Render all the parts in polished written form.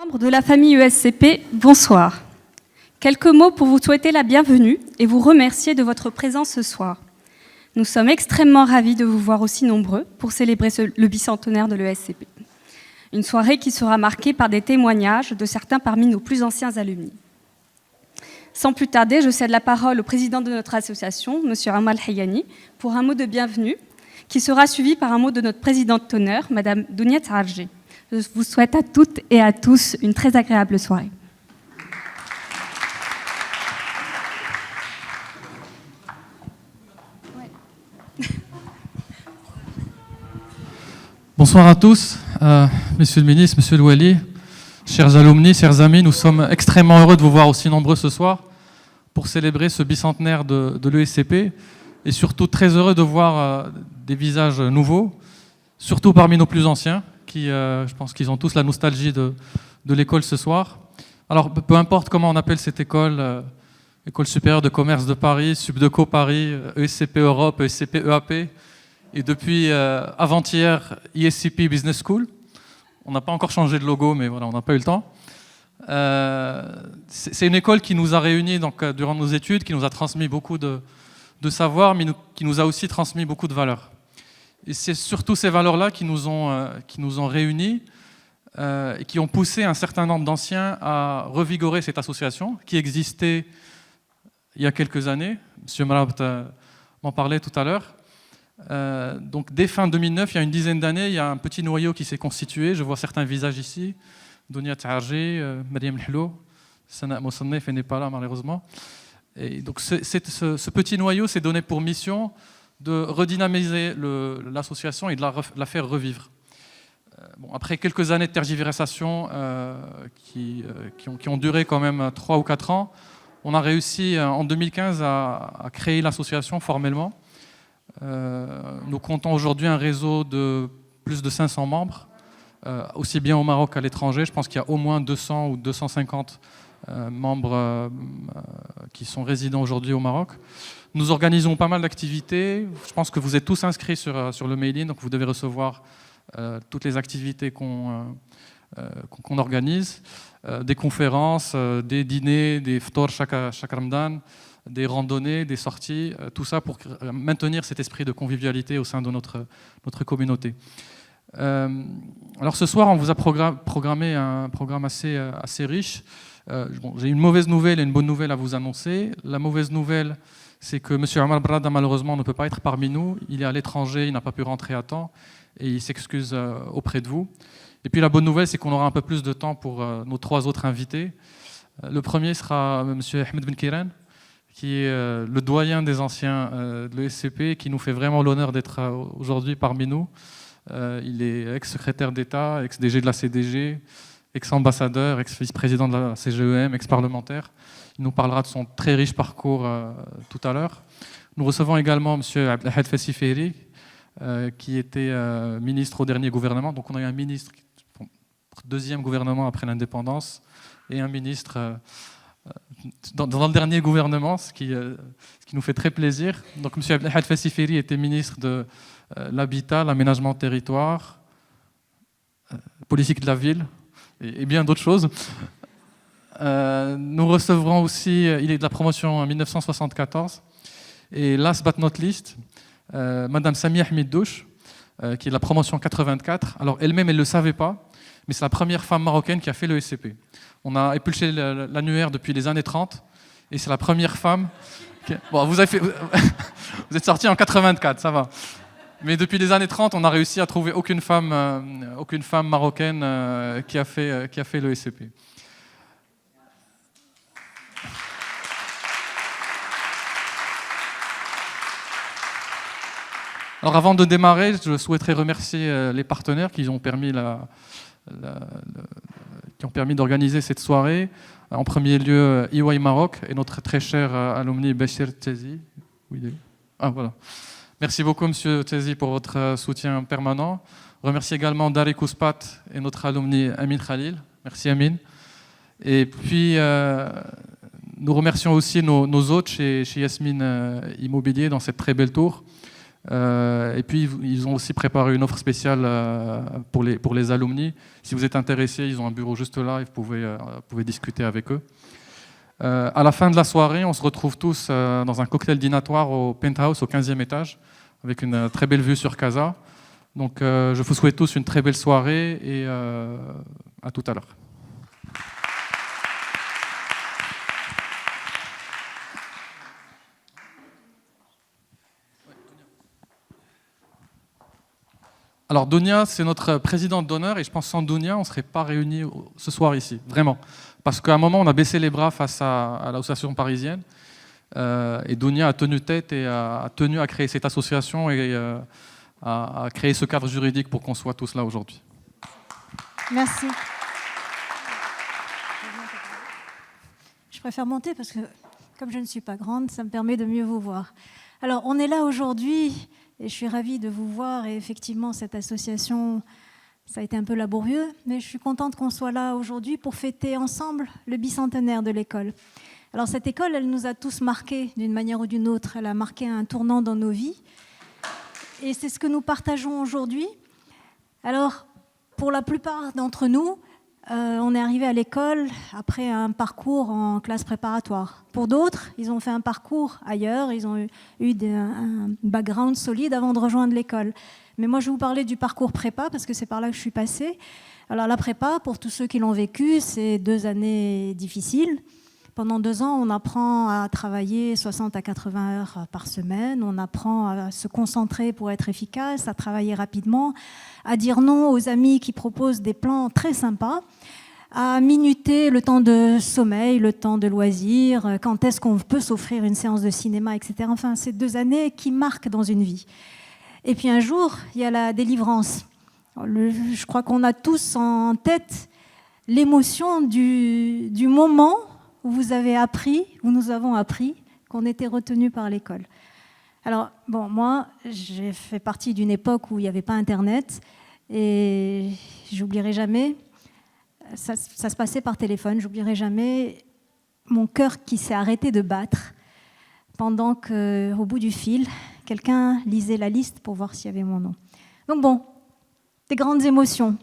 Membres de la famille ESCP, bonsoir. Quelques mots pour vous souhaiter la bienvenue et vous remercier de votre présence ce soir. Nous sommes extrêmement ravis de vous voir aussi nombreux pour célébrer le bicentenaire de l'ESCP. Une soirée qui sera marquée par des témoignages de certains parmi nos plus anciens alumni. Sans plus tarder, je cède la parole au président de notre association, M. Amal Hayani, pour un mot de bienvenue, qui sera suivi par un mot de notre présidente d'honneur, Mme Dounia Tarji. Je vous souhaite à toutes et à tous une très agréable soirée. Bonsoir à tous, Monsieur le ministre, Monsieur le Wali, chers alumni, chers amis, nous sommes extrêmement heureux de vous voir aussi nombreux ce soir pour célébrer ce bicentenaire de l'ESCP et surtout très heureux de voir des visages nouveaux, surtout parmi nos plus anciens, qui, je pense qu'ils ont tous la nostalgie de l'école ce soir. Alors, peu importe comment on appelle cette école, École supérieure de commerce de Paris, Subdeco Paris, ESCP Europe, ESCP EAP, et depuis avant-hier, ESCP Business School. On n'a pas encore changé de logo, mais voilà, on n'a pas eu le temps. C'est une école qui nous a réunis donc, durant nos études, qui nous a transmis beaucoup de savoir, mais qui nous a aussi transmis beaucoup de valeurs. Et c'est surtout ces valeurs-là qui nous ont réunis et qui ont poussé un certain nombre d'anciens à revigorer cette association qui existait il y a quelques années. M. Mrabt m'en parlait tout à l'heure. Donc dès fin 2009, il y a une dizaine d'années, il y a un petit noyau qui s'est constitué. Je vois certains visages ici. Dounia Tarji, Mariam Lhlo, Sana Moussannef n'est pas là malheureusement. Et donc ce petit noyau s'est donné pour mission de redynamiser l'association et de la faire revivre. Bon, après quelques années de tergiversation qui ont duré quand même 3 ou 4 ans, on a réussi en 2015 à créer l'association formellement. Nous comptons aujourd'hui un réseau de plus de 500 membres, aussi bien au Maroc qu'à l'étranger. Je pense qu'il y a au moins 200 ou 250 membres qui sont résidents aujourd'hui au Maroc. Nous organisons pas mal d'activités. Je pense que vous êtes tous inscrits sur le mailing, donc vous devez recevoir toutes les activités qu'on organise, des conférences, des dîners, des ftors chaque Ramadan, des randonnées, des sorties, tout ça pour maintenir cet esprit de convivialité au sein de notre communauté. Alors ce soir, on vous a programmé un programme assez riche. Bon, j'ai une mauvaise nouvelle et une bonne nouvelle à vous annoncer. La mauvaise nouvelle, c'est que M. Amar Brada, malheureusement, ne peut pas être parmi nous. Il est à l'étranger, il n'a pas pu rentrer à temps et il s'excuse auprès de vous. Et puis la bonne nouvelle, c'est qu'on aura un peu plus de temps pour nos 3 autres invités. Le premier sera M. Ahmed Ben Kiran, qui est le doyen des anciens de l'ESCP, qui nous fait vraiment l'honneur d'être aujourd'hui parmi nous. Il est ex-secrétaire d'État, ex-DG de la CDG, ex-ambassadeur, ex-vice-président de la CGEM, ex-parlementaire. Il nous parlera de son très riche parcours tout à l'heure. Nous recevons également M. Abdelhad Fassi Ferri, qui était ministre au dernier gouvernement. Donc on a eu un ministre, deuxième gouvernement après l'indépendance, et un ministre dans le dernier gouvernement, ce qui nous fait très plaisir. Donc M. Abdelhad Fassi Ferri était ministre de l'Habitat, l'Aménagement de territoire, politique de la ville, et bien d'autres choses. Nous recevrons aussi, il est de la promotion en 1974, et last but not least, Madame Samia Hamid-Douche, qui est de la promotion 84. Alors elle-même, elle ne le savait pas, mais c'est la première femme marocaine qui a fait le SCP. On a épluché l'annuaire depuis les années 30, et c'est la première femme... Bon, vous êtes sorti en 84, ça va. Mais depuis les années 30, on n'a réussi à trouver aucune femme marocaine qui a fait le SCP. Alors avant de démarrer, je souhaiterais remercier les partenaires qui ont permis d'organiser cette soirée. En premier lieu, EY Maroc et notre très cher alumni Bachir Tezi. Voilà. Merci beaucoup, Monsieur Tezi, pour votre soutien permanent. Je remercie également Dari Kouspat et notre alumni Amin Khalil. Merci, Amin. Et puis, nous remercions aussi nos hôtes chez Yasmine Immobilier dans cette très belle tour. Et puis, ils ont aussi préparé une offre spéciale pour les alumni. Si vous êtes intéressé, ils ont un bureau juste là et vous pouvez discuter avec eux. À la fin de la soirée, on se retrouve tous dans un cocktail dînatoire au penthouse, au 15e étage, avec une très belle vue sur Casa. Donc, je vous souhaite tous une très belle soirée et à tout à l'heure. Alors, Dounia, c'est notre présidente d'honneur et je pense sans Dounia, on ne serait pas réunis ce soir ici, vraiment. Parce qu'à un moment, on a baissé les bras face à l'association parisienne et Dounia a tenu tête et a tenu à créer cette association et à créer ce cadre juridique pour qu'on soit tous là aujourd'hui. Merci. Je préfère monter parce que, comme je ne suis pas grande, ça me permet de mieux vous voir. Alors, on est là aujourd'hui et je suis ravie de vous voir. Et effectivement, cette association, ça a été un peu laborieux, mais je suis contente qu'on soit là aujourd'hui pour fêter ensemble le bicentenaire de l'école. Alors, cette école, elle nous a tous marqués d'une manière ou d'une autre. Elle a marqué un tournant dans nos vies. Et c'est ce que nous partageons aujourd'hui. Alors, pour la plupart d'entre nous, on est arrivé à l'école après un parcours en classe préparatoire. Pour d'autres, ils ont fait un parcours ailleurs, ils ont eu un background solide avant de rejoindre l'école. Mais moi, je vais vous parler du parcours prépa parce que c'est par là que je suis passée. Alors la prépa, pour tous ceux qui l'ont vécu, c'est 2 années difficiles. Pendant 2 ans, on apprend à travailler 60 à 80 heures par semaine, on apprend à se concentrer pour être efficace, à travailler rapidement, à dire non aux amis qui proposent des plans très sympas, à minuter le temps de sommeil, le temps de loisirs, quand est-ce qu'on peut s'offrir une séance de cinéma, etc. Enfin, c'est 2 années qui marquent dans une vie. Et puis un jour, il y a la délivrance. Je crois qu'on a tous en tête l'émotion du moment où vous avez appris, où nous avons appris qu'on était retenus par l'école. Alors, bon, moi, j'ai fait partie d'une époque où il n'y avait pas Internet et j'oublierai jamais, ça se passait par téléphone, j'oublierai jamais mon cœur qui s'est arrêté de battre pendant qu'au bout du fil, quelqu'un lisait la liste pour voir s'il y avait mon nom. Donc bon, des grandes émotions.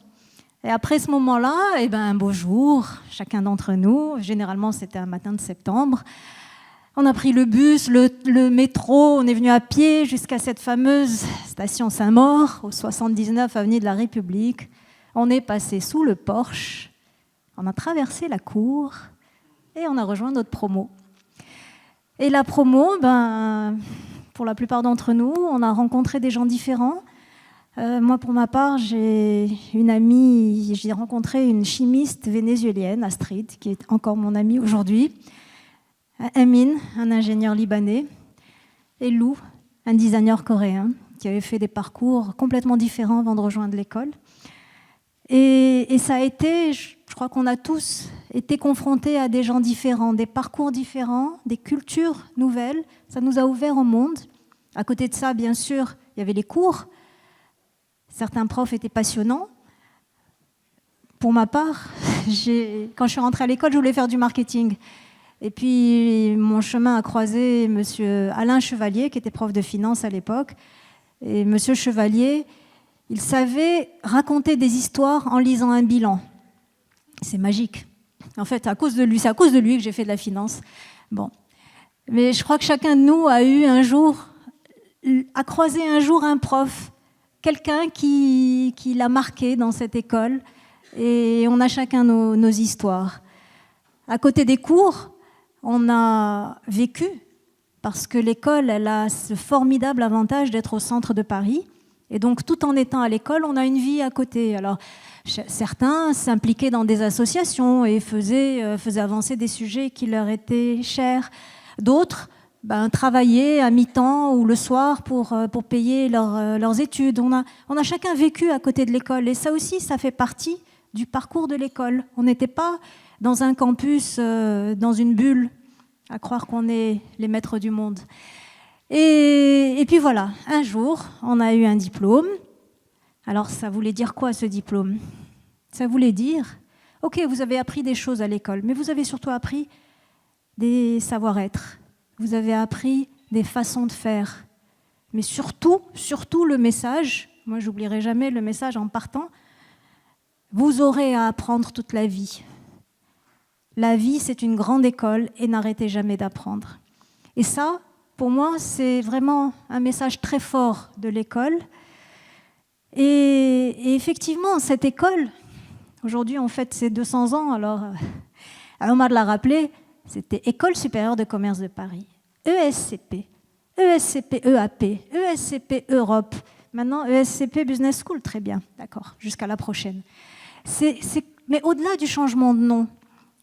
Et après ce moment-là, un beau jour, chacun d'entre nous, généralement c'était un matin de septembre, on a pris le bus, le métro, on est venu à pied jusqu'à cette fameuse station Saint-Maur, au 79 avenue de la République. On est passé sous le porche, on a traversé la cour et on a rejoint notre promo. Et la promo, pour la plupart d'entre nous, on a rencontré des gens différents. Moi, pour ma part, j'ai rencontré une chimiste vénézuélienne, Astrid, qui est encore mon amie aujourd'hui, Amin, un ingénieur libanais, et Lou, un designer coréen, qui avait fait des parcours complètement différents avant de rejoindre l'école. Et ça a été, je crois qu'on a tous été confrontés à des gens différents, des parcours différents, des cultures nouvelles. Ça nous a ouvert au monde. À côté de ça, bien sûr, il y avait les cours. Certains profs étaient passionnants. Pour ma part, quand je suis rentrée à l'école, je voulais faire du marketing. Et puis, mon chemin a croisé M. Alain Chevalier, qui était prof de finance à l'époque. Et M. Chevalier, il savait raconter des histoires en lisant un bilan. C'est magique. En fait, c'est à cause de lui que j'ai fait de la finance. Bon. Mais je crois que chacun de nous a croisé un jour un prof, quelqu'un qui l'a marqué dans cette école, et on a chacun nos histoires. À côté des cours, on a vécu, parce que l'école, elle a ce formidable avantage d'être au centre de Paris, et donc tout en étant à l'école, on a une vie à côté. Alors, certains s'impliquaient dans des associations et faisaient avancer des sujets qui leur étaient chers. D'autres travailler à mi-temps ou le soir pour payer leurs études. On a chacun vécu à côté de l'école. Et ça aussi, ça fait partie du parcours de l'école. On n'était pas dans un campus, dans une bulle, à croire qu'on est les maîtres du monde. Et puis voilà, un jour, on a eu un diplôme. Alors, ça voulait dire quoi, ce diplôme? Ça voulait dire, ok, vous avez appris des choses à l'école, mais vous avez surtout appris des savoir-être. Vous avez appris des façons de faire, mais surtout le message, moi j'oublierai jamais le message en partant, vous aurez à apprendre toute la vie. La vie, c'est une grande école et n'arrêtez jamais d'apprendre. Et ça, pour moi, c'est vraiment un message très fort de l'école. Et effectivement, cette école, aujourd'hui on fête ses 200 ans, alors Omar l'a rappelé, c'était École supérieure de commerce de Paris, ESCP, ESCP EAP, ESCP Europe, maintenant ESCP Business School, très bien, d'accord, jusqu'à la prochaine. Mais au-delà du changement de nom,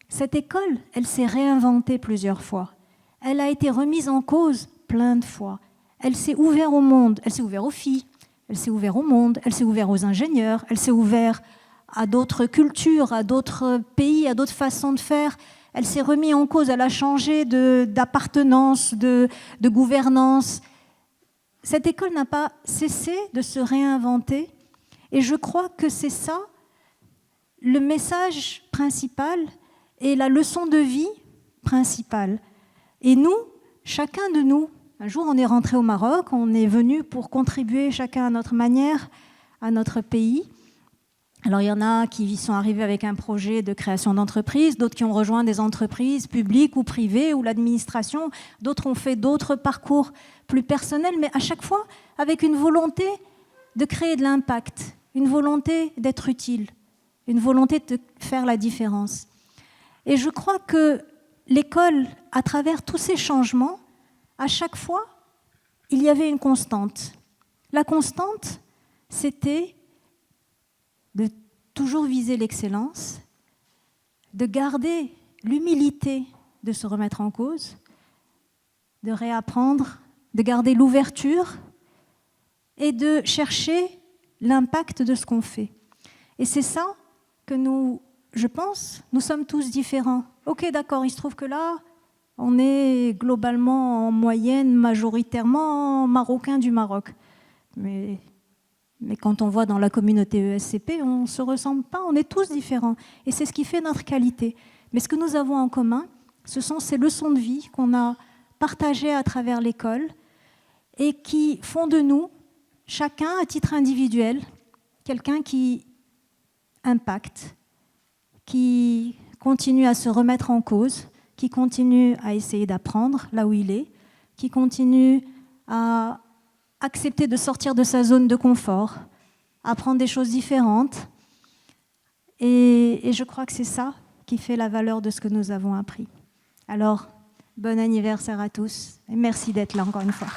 cette école, elle s'est réinventée plusieurs fois. Elle a été remise en cause plein de fois. Elle s'est ouverte au monde, elle s'est ouverte aux filles, elle s'est ouverte au monde, elle s'est ouverte aux ingénieurs, elle s'est ouverte à d'autres cultures, à d'autres pays, à d'autres façons de faire. Elle s'est remise en cause, elle a changé d'appartenance, de gouvernance. Cette école n'a pas cessé de se réinventer et je crois que c'est ça le message principal et la leçon de vie principale. Et nous, chacun de nous, un jour on est rentré au Maroc, on est venu pour contribuer chacun à notre manière à notre pays. Alors il y en a qui sont arrivés avec un projet de création d'entreprise, d'autres qui ont rejoint des entreprises publiques ou privées ou l'administration, d'autres ont fait d'autres parcours plus personnels, mais à chaque fois avec une volonté de créer de l'impact, une volonté d'être utile, une volonté de faire la différence. Et je crois que l'école, à travers tous ces changements, à chaque fois, il y avait une constante. La constante, c'était de toujours viser l'excellence, de garder l'humilité de se remettre en cause, de réapprendre, de garder l'ouverture et de chercher l'impact de ce qu'on fait. Et c'est ça que nous, je pense, nous sommes tous différents. Ok, d'accord, il se trouve que là, on est globalement en moyenne, majoritairement marocains du Maroc. Mais quand on voit dans la communauté ESCP, on ne se ressemble pas, on est tous différents. Et c'est ce qui fait notre qualité. Mais ce que nous avons en commun, ce sont ces leçons de vie qu'on a partagées à travers l'école et qui font de nous, chacun à titre individuel, quelqu'un qui impacte, qui continue à se remettre en cause, qui continue à essayer d'apprendre là où il est, qui continue à accepter de sortir de sa zone de confort, apprendre des choses différentes. Et je crois que c'est ça qui fait la valeur de ce que nous avons appris. Alors, bon anniversaire à tous et merci d'être là encore une fois.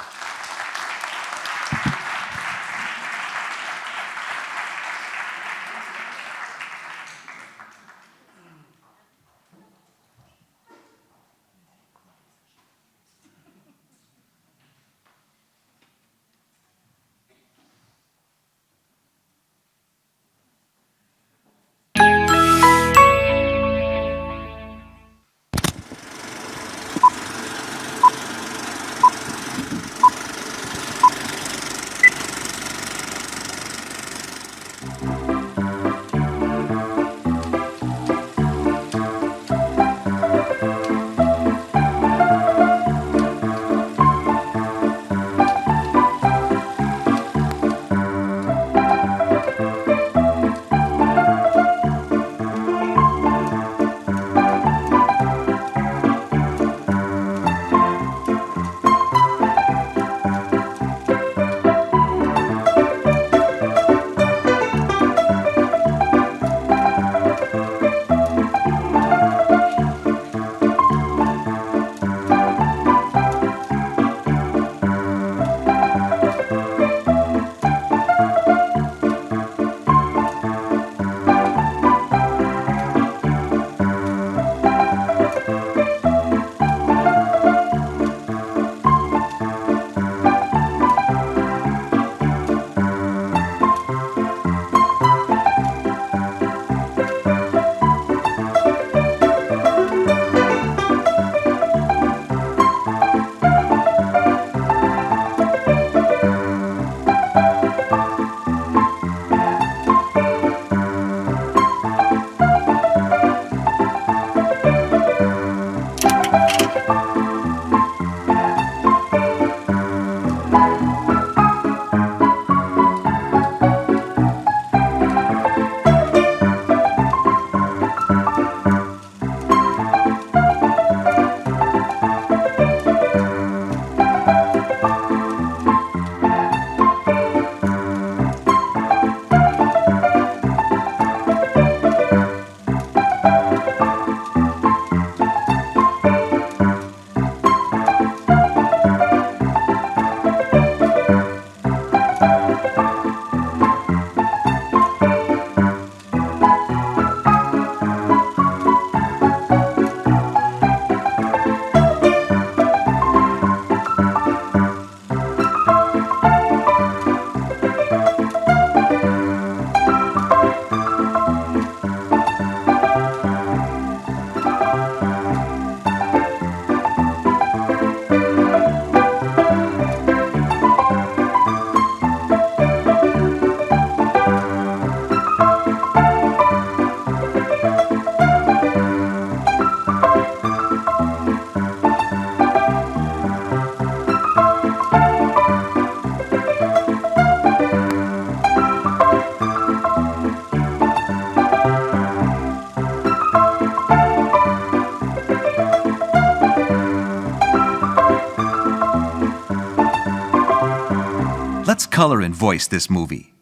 color and voice this movie.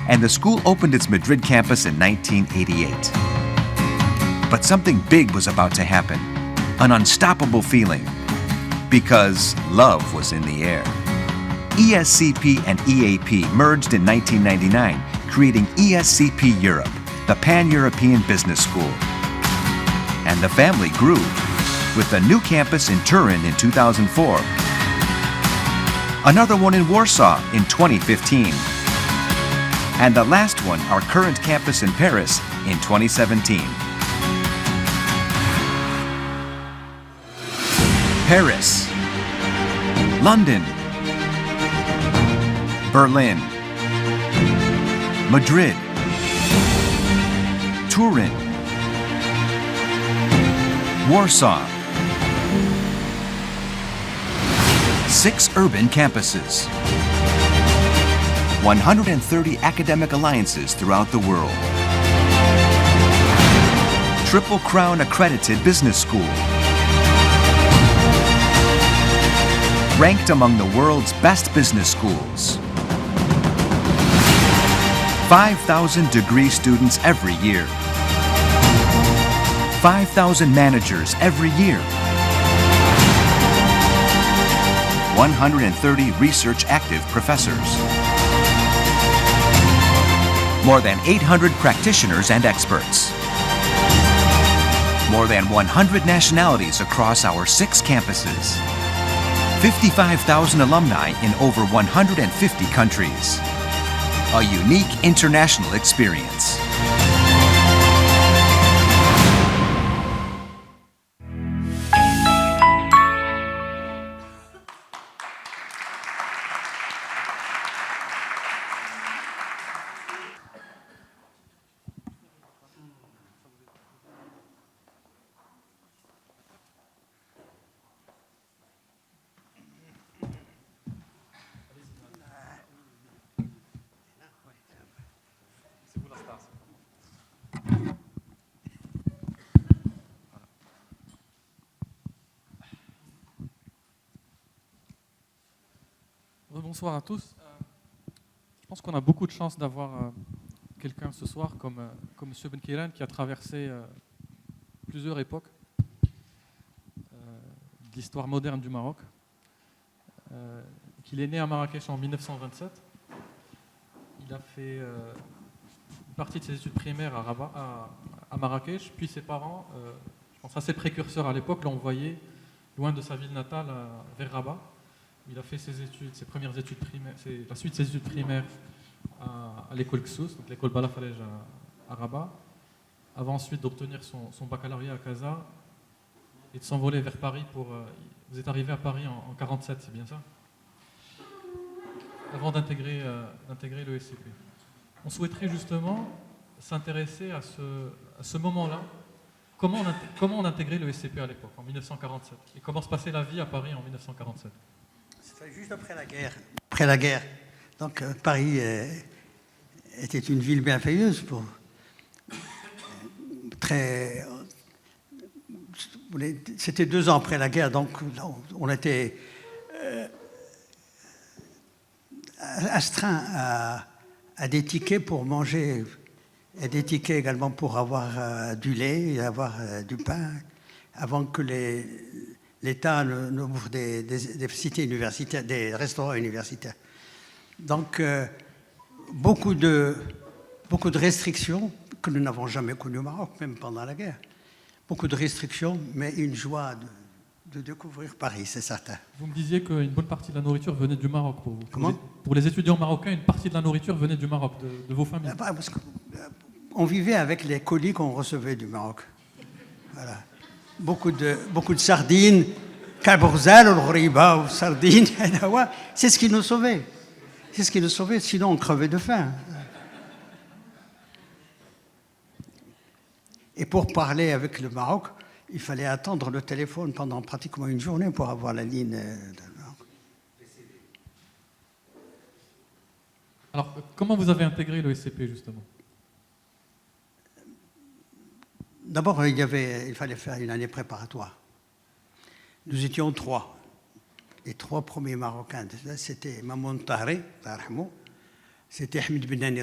And the school opened its Madrid campus in 1988. But something big was about to happen, an unstoppable feeling, because love was in the air. ESCP and EAP merged in 1999, creating ESCP Europe, the Pan-European Business School. And the family grew, with a new campus in Turin in 2004, another one in Warsaw in 2015, and the last one, our current campus in Paris, in 2017. Paris, London, Berlin, Madrid, Turin, Warsaw. 6 urban campuses. 130 academic alliances throughout the world. Triple Crown accredited business school. Ranked among the world's best business schools. 5,000 degree students every year. 5,000 managers every year. 130 research active professors. More than 800 practitioners and experts. More than 100 nationalities across our 6 campuses. 55,000 alumni in over 150 countries. A unique international experience. Bonsoir à tous. Je pense qu'on a beaucoup de chance d'avoir quelqu'un ce soir comme M. Benkeiren qui a traversé plusieurs époques de l'histoire moderne du Maroc. Qu'il est né à Marrakech en 1927. Il a fait une partie de ses études primaires à Rabat, à Marrakech, puis ses parents, je pense assez précurseurs à l'époque, l'ont envoyé loin de sa ville natale vers Rabat. Il a fait ses premières études primaires, la suite de ses études primaires à l'école Ksus, donc l'école Balafalej à Rabat, avant ensuite d'obtenir son baccalauréat à Casa et de s'envoler vers Paris vous êtes arrivé à Paris en 1947, c'est bien ça? Avant d'intégrer le SCP. On souhaiterait justement s'intéresser à ce moment-là. Comment on intégrait le SCP à l'époque, en 1947? Et comment se passait la vie à Paris en 1947? C'était juste après la guerre. Après la guerre. Donc Paris était une ville merveilleuse c'était 2 ans après la guerre, donc on était astreint à des tickets pour manger et des tickets également pour avoir du lait et avoir du pain avant que l'État n'ouvre des cités universitaires, des restaurants universitaires. Donc, beaucoup de restrictions que nous n'avons jamais connues au Maroc, même pendant la guerre. Beaucoup de restrictions, mais une joie de découvrir Paris, c'est certain. Vous me disiez qu'une bonne partie de la nourriture venait du Maroc pour vous. Comment ? Pour les étudiants marocains, une partie de la nourriture venait du Maroc, de vos familles. Parce qu'on vivait avec les colis qu'on recevait du Maroc. Voilà. Beaucoup de sardines, cabourzel, al-ghriba ou sardines, c'est ce qui nous sauvait. C'est ce qui nous sauvait, sinon on crevait de faim. Et pour parler avec le Maroc, il fallait attendre le téléphone pendant pratiquement une journée pour avoir la ligne de Maroc. Alors, comment vous avez intégré le SCP, justement ? D'abord, il fallait faire une année préparatoire. Nous étions 3. les 3 premiers Marocains, c'était Mamoun Tahri, c'était Ahmed Benani,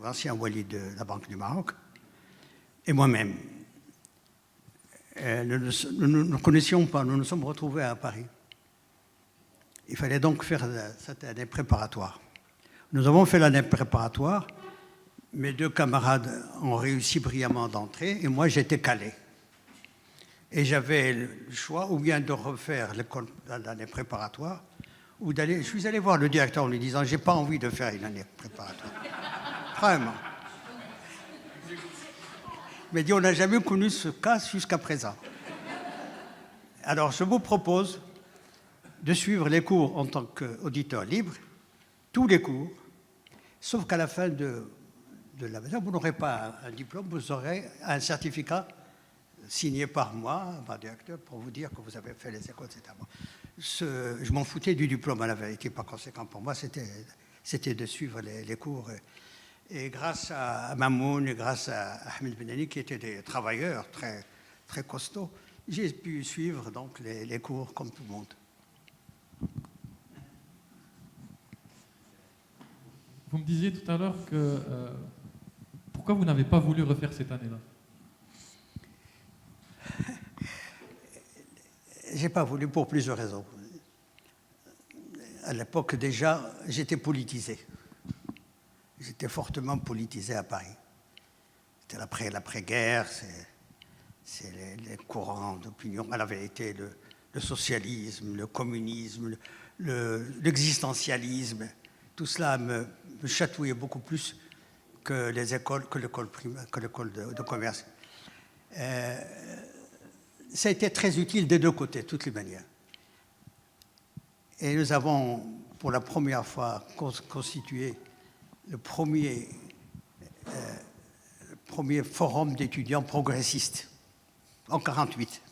l'ancien wali de la Banque du Maroc, et moi-même. Nous ne nous connaissions pas, nous nous sommes retrouvés à Paris. Il fallait donc faire cette année préparatoire. Nous avons fait l'année préparatoire. Mes 2 camarades ont réussi brillamment d'entrer et moi j'étais calé. Et j'avais le choix ou bien de refaire l'année préparatoire ou d'aller. Je suis allé voir le directeur en lui disant j'ai pas envie de faire une année préparatoire. Vraiment. Il m'a dit on n'a jamais connu ce cas jusqu'à présent. Alors je vous propose de suivre les cours en tant qu'auditeur libre, tous les cours, sauf qu'à la fin de la maison, vous n'aurez pas un diplôme, vous aurez un certificat signé par moi, par directeur, pour vous dire que vous avez fait les écoles, etc. Je m'en foutais du diplôme à la vérité, par conséquent, pour moi, c'était de suivre les cours. Et grâce à Mamoun et grâce à Ahmed Benani, qui étaient des travailleurs très, très costauds, j'ai pu suivre donc les cours comme tout le monde. Vous me disiez tout à l'heure que pourquoi vous n'avez pas voulu refaire cette année-là? J'ai pas voulu pour plusieurs raisons. À l'époque déjà, j'étais politisé. J'étais fortement politisé à Paris. C'était l'après-guerre, c'est les courants d'opinion. À la vérité, le socialisme, le communisme, l'existentialisme, tout cela me chatouillait beaucoup plus que les écoles, que l'école primaire, que l'école de commerce. Ça a été très utile des 2 côtés, de toutes les manières. Et nous avons, pour la première fois, constitué le premier forum d'étudiants progressistes, en 1948.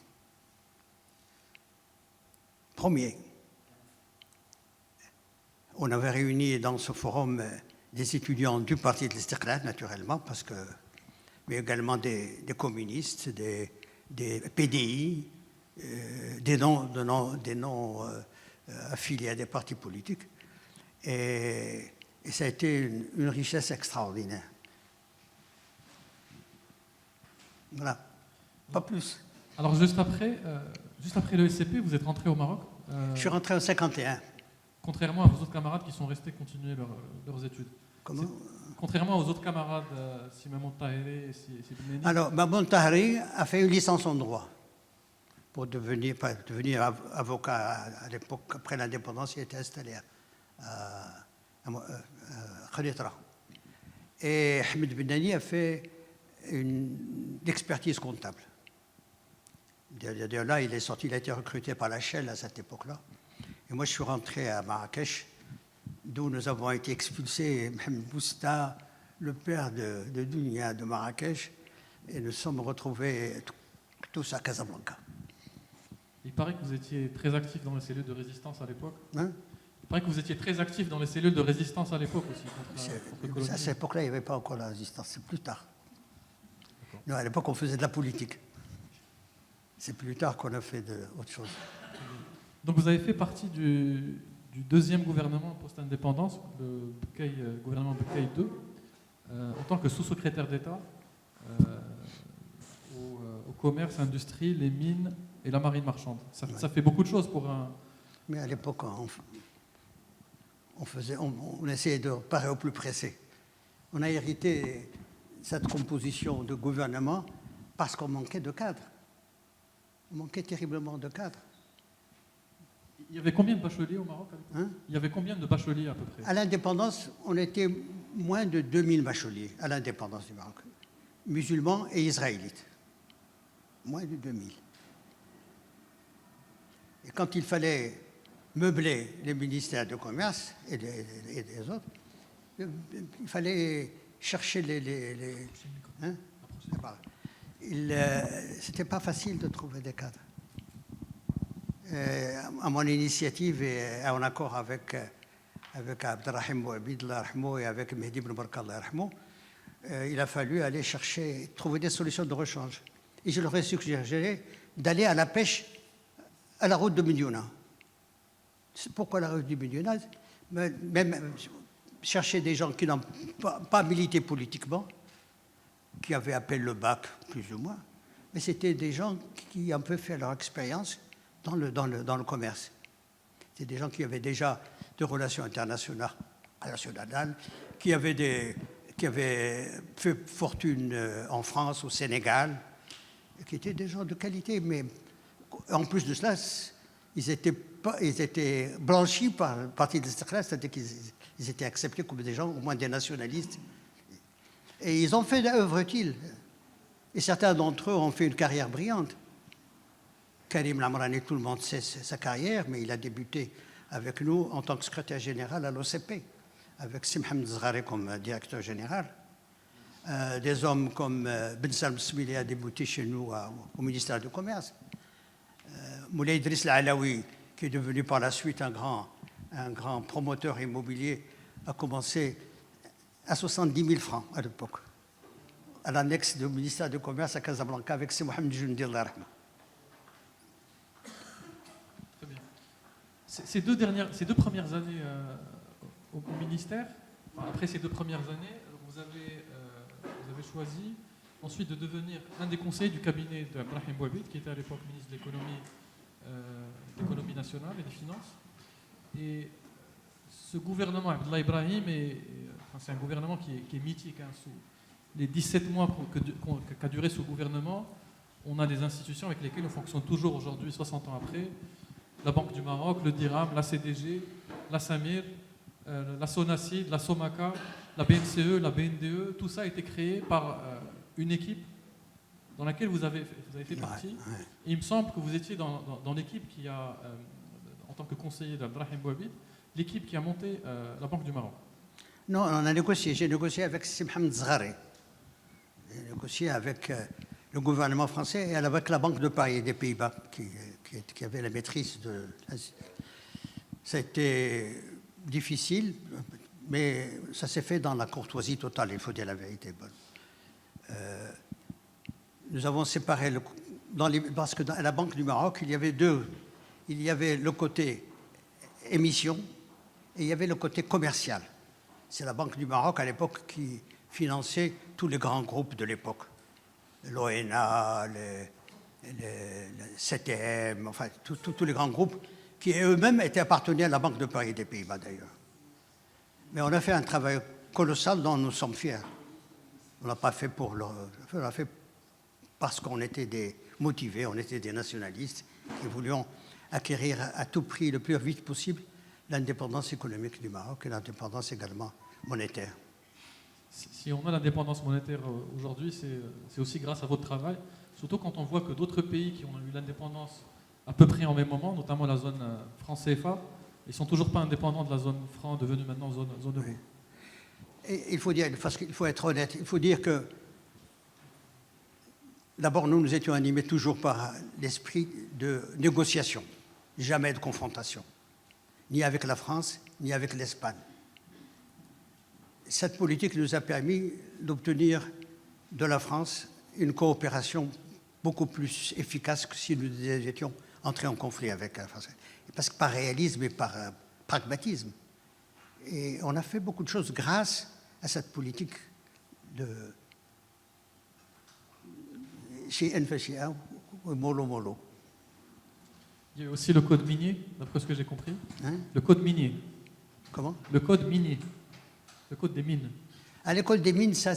Premier. On avait réuni dans ce forum des étudiants du Parti de l'Istiqlal, naturellement, mais également des communistes, des PDI, des noms affiliés à des partis politiques. Et ça a été une richesse extraordinaire. Voilà, pas plus. Alors juste après le SCP, vous êtes rentré au Maroc. Je suis rentré en 1951. Contrairement à vos autres camarades qui sont restés continuer leurs études. Comment? Contrairement aux autres camarades, si Mamoun Tahiri et si Benani. Alors, Mamoun Tahri a fait une licence en droit pour devenir avocat à l'époque. Après l'indépendance, il était installé à Khalitra. Et Ahmed Benani a fait une expertise comptable. De là, il a été recruté par la Shell à cette époque-là. Et moi, je suis rentré à Marrakech, d'où nous avons été expulsés, Mohamed Bousta, le père de Dunia de Marrakech, et nous sommes retrouvés tous à Casablanca. Il paraît que vous étiez très actif dans les cellules de résistance à l'époque. Hein? Il paraît que vous étiez très actif dans les cellules de résistance à l'époque aussi. À cette époque-là, il n'y avait pas encore la résistance, c'est plus tard. Non, à l'époque, on faisait de la politique. C'est plus tard qu'on a fait autre chose. Donc vous avez fait partie du 2e gouvernement post-indépendance, le gouvernement Boucaï II, en tant que sous-secrétaire d'État au commerce, industrie, les mines et la marine marchande. Ça fait beaucoup de choses pour un... Mais à l'époque, on essayait de paraître au plus pressé. On a hérité cette composition de gouvernement parce qu'on manquait de cadres. On manquait terriblement de cadres. Il y avait combien de bacheliers au Maroc à l'époque? Il y avait combien de bacheliers à peu près? À l'indépendance, on était moins de 2000 bacheliers à l'indépendance du Maroc, musulmans et israélites. Moins de 2000. Et quand il fallait meubler les ministères de commerce et des autres, il fallait chercher c'était pas facile de trouver des cadres. À mon initiative et en accord avec Abdelrahim Bouabid et avec Mehdi Ben Barka, il a fallu aller trouver des solutions de rechange. Et je leur ai suggéré d'aller à la pêche à la route de Mediouna. Pourquoi la revue du millionnaire? Même chercher des gens qui n'ont pas milité politiquement, qui avaient appelé le bac, plus ou moins, mais c'était des gens qui ont un peu fait leur expérience dans le commerce. C'était des gens qui avaient déjà des relations internationales, qui avaient fait fortune en France, au Sénégal, et qui étaient des gens de qualité. Mais en plus de cela, ils étaient blanchis par le Parti de l'Istiqlal, c'est-à-dire qu'ils étaient acceptés comme des gens, au moins des nationalistes. Et ils ont fait d'œuvres utiles. Et certains d'entre eux ont fait une carrière brillante. Karim Lamrani, tout le monde sait sa carrière, mais il a débuté avec nous en tant que secrétaire général à l'OCP, avec Simham Zghari comme directeur général. Des hommes comme Ben Salm Smili a débuté chez nous au ministère du Commerce. Moulay Idriss Alaoui, qui est devenu par la suite un grand promoteur immobilier, a commencé à 70 000 francs à l'époque, à l'annexe du ministère du Commerce à Casablanca avec Mohamed Joundi Allah rahma. Très bien. Ces deux premières années au ministère, après ces 2 premières années, vous avez choisi ensuite de devenir un des conseillers du cabinet d'Abdrahim Bouabid, qui était à l'époque ministre de l'économie nationale et des finances. Et ce gouvernement, Abdallah Ibrahim, c'est un gouvernement qui est mythique. Sous les 17 mois qu'a duré ce gouvernement, on a des institutions avec lesquelles on fonctionne toujours aujourd'hui, 60 ans après. La Banque du Maroc, le Dirham, la CDG, la Samir, la Sonacid, la Somaca, la BNCE, la BNDE, tout ça a été créé par une équipe dans laquelle vous avez fait partie. Ouais. Et il me semble que vous étiez dans l'équipe qui a, en tant que conseiller d'Abdrahim Bouabid, l'équipe qui a monté la Banque du Maroc. Non, on a négocié. J'ai négocié avec Mohamed Zghari. J'ai négocié avec le gouvernement français et avec la Banque de Paris et des Pays-Bas qui avait la maîtrise de... Ça a été difficile, mais ça s'est fait dans la courtoisie totale, il faut dire la vérité. Nous avons séparé, parce que dans la Banque du Maroc, il y avait le côté émission et il y avait le côté commercial. C'est la Banque du Maroc à l'époque qui finançait tous les grands groupes de l'époque. L'ONA, le CTM, enfin tous les grands groupes qui eux-mêmes étaient appartenus à la Banque de Paris et des Pays-Bas d'ailleurs. Mais on a fait un travail colossal dont nous sommes fiers. On l'a pas fait on l'a fait parce qu'on était des motivés, on était des nationalistes qui voulions acquérir à tout prix, le plus vite possible, l'indépendance économique du Maroc et l'indépendance également monétaire. Si on a l'indépendance monétaire aujourd'hui, c'est aussi grâce à votre travail, surtout quand on voit que d'autres pays qui ont eu l'indépendance à peu près en même moment, notamment la zone franc CFA, ils ne sont toujours pas indépendants de la zone franc devenue maintenant zone euro. Oui. Et il faut dire, parce qu'il faut être honnête, il faut dire que d'abord nous étions animés toujours par l'esprit de négociation, jamais de confrontation, ni avec la France, ni avec l'Espagne. Cette politique nous a permis d'obtenir de la France une coopération beaucoup plus efficace que si nous étions entrés en conflit avec la France. Parce que par réalisme et par pragmatisme. Et on a fait beaucoup de choses grâce à cette politique de chez NFCA ou Molo. Il y a aussi le code minier, d'après ce que j'ai compris. Hein? Le code minier. Comment? Le code minier. Le code des mines. À l'école des mines, ça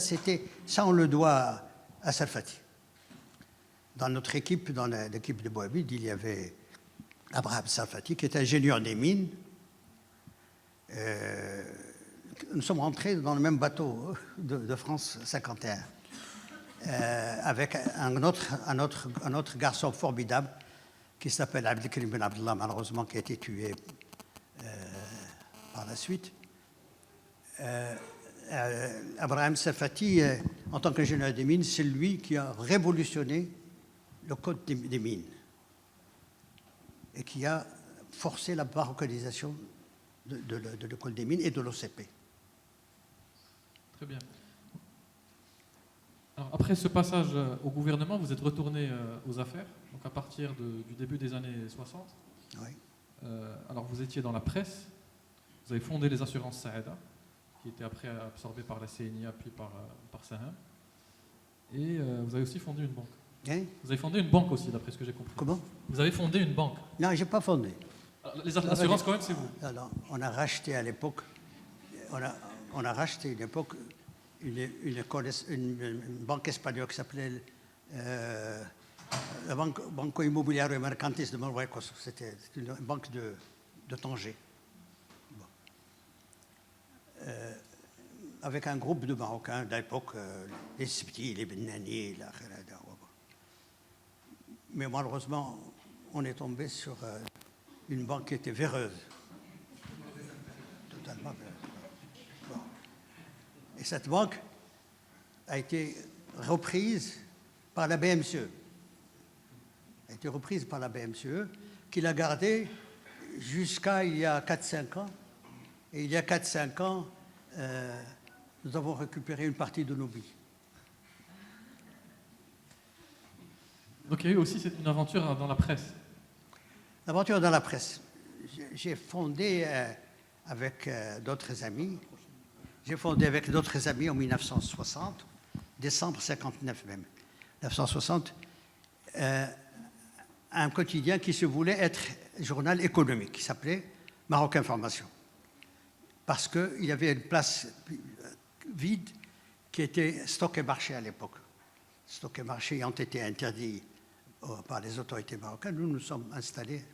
on le doit à Sarfati. Dans notre équipe, dans l'équipe de Bouabid, il y avait Abraham Sarfati, qui est ingénieur des mines. Nous sommes rentrés dans le même bateau de France 51, avec un autre garçon formidable qui s'appelle Abdelkrim Ben Abdallah, malheureusement, qui a été tué par la suite. Abraham Sarfati, en tant qu'ingénieur des mines, c'est lui qui a révolutionné le code des mines et qui a forcé la marocanisation de l'école des mines et de l'OCP. Très bien. Alors, après ce passage au gouvernement, vous êtes retourné aux affaires, donc à partir du début des années 60. Oui. Alors vous étiez dans la presse, vous avez fondé les assurances Saada, qui étaient après absorbées par la CNIA puis par Saham. Et vous avez aussi fondé une banque. Hein? Vous avez fondé une banque aussi, d'après ce que j'ai compris. Comment? Vous avez fondé une banque. Non, je n'ai pas fondé. Alors, les assurances, quand même, c'est vous. Alors, on a racheté à l'époque, on a racheté une époque une banque espagnole qui s'appelait la Banco Inmobiliario y Mercantis de Marruecos. C'était une banque de Tanger. Bon. Avec un groupe de Marocains de l'époque, les Sibti, les Benani, la Khalada. Mais malheureusement, on est tombé sur une banque qui était véreuse. Totalement véreuse. Bon. Et cette banque a été reprise par la BMCE. A été reprise par la BMCE, qui l'a gardée jusqu'à il y a 4-5 ans. Et il y a 4-5 ans, nous avons récupéré une partie de nos billes. Donc il y a eu aussi une aventure dans la presse. L'aventure dans la presse. J'ai fondé avec d'autres amis. J'ai fondé avec d'autres amis en 1960, décembre 59 même, 1960, un quotidien qui se voulait être journal économique, qui s'appelait Maroc Information. Parce qu'il y avait une place vide qui était stock et marché à l'époque. Stock et marché ayant été interdits par les autorités marocaines, nous nous sommes installés.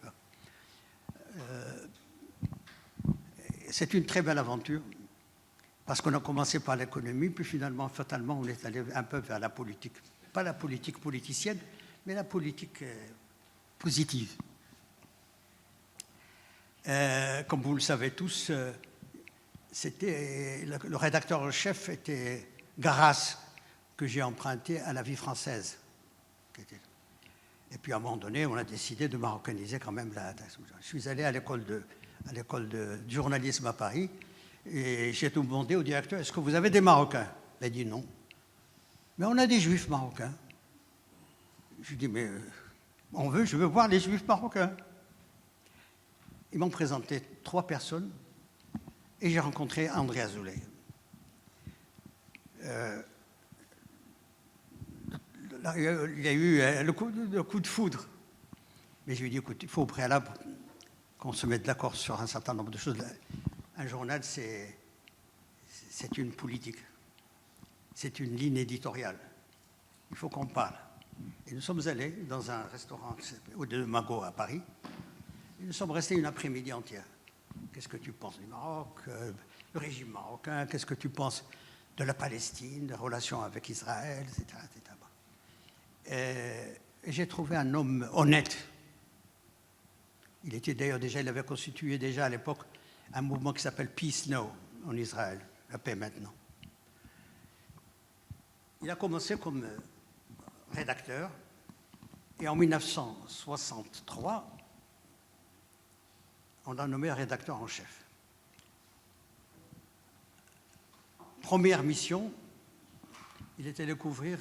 C'est une très belle aventure, parce qu'on a commencé par l'économie, puis finalement, fatalement, on est allé un peu vers la politique. Pas la politique politicienne, mais la politique positive. Comme vous le savez tous, le rédacteur en chef était Garas, que j'ai emprunté à la vie française. Et puis à un moment donné, on a décidé de marocaniser quand même Je suis allé à l'école de journalisme à Paris et j'ai demandé au directeur, est-ce que vous avez des Marocains? Il a dit non. Mais on a des Juifs marocains. Je lui ai dit, mais je veux voir les Juifs marocains. Ils m'ont présenté 3 personnes et j'ai rencontré André Azoulay. Il y a eu le coup de foudre. Mais je lui ai dit, écoute, il faut au préalable qu'on se mette d'accord sur un certain nombre de choses. Un journal, c'est une politique. C'est une ligne éditoriale. Il faut qu'on parle. Et nous sommes allés dans un restaurant au de Mago à Paris. Et nous sommes restés une après-midi entière. Qu'est-ce que tu penses du Maroc, le régime marocain? Qu'est-ce que tu penses de la Palestine, des relations avec Israël, etc. etc. Et j'ai trouvé un homme honnête. Il était d'ailleurs il avait constitué déjà à l'époque un mouvement qui s'appelle Peace Now en Israël, la paix maintenant. Il a commencé comme rédacteur et en 1963, on l'a nommé rédacteur en chef. Première mission, il était de couvrir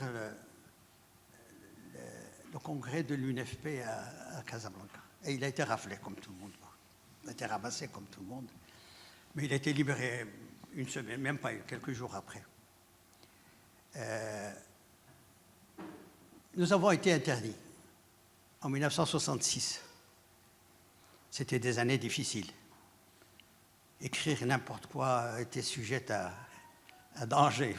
le congrès de l'UNFP à Casablanca. Et il a été raflé comme tout le monde. Il a été ramassé comme tout le monde. Mais il a été libéré une semaine, même pas quelques jours après. Nous avons été interdits en 1966. C'était des années difficiles. Écrire n'importe quoi était sujet à danger.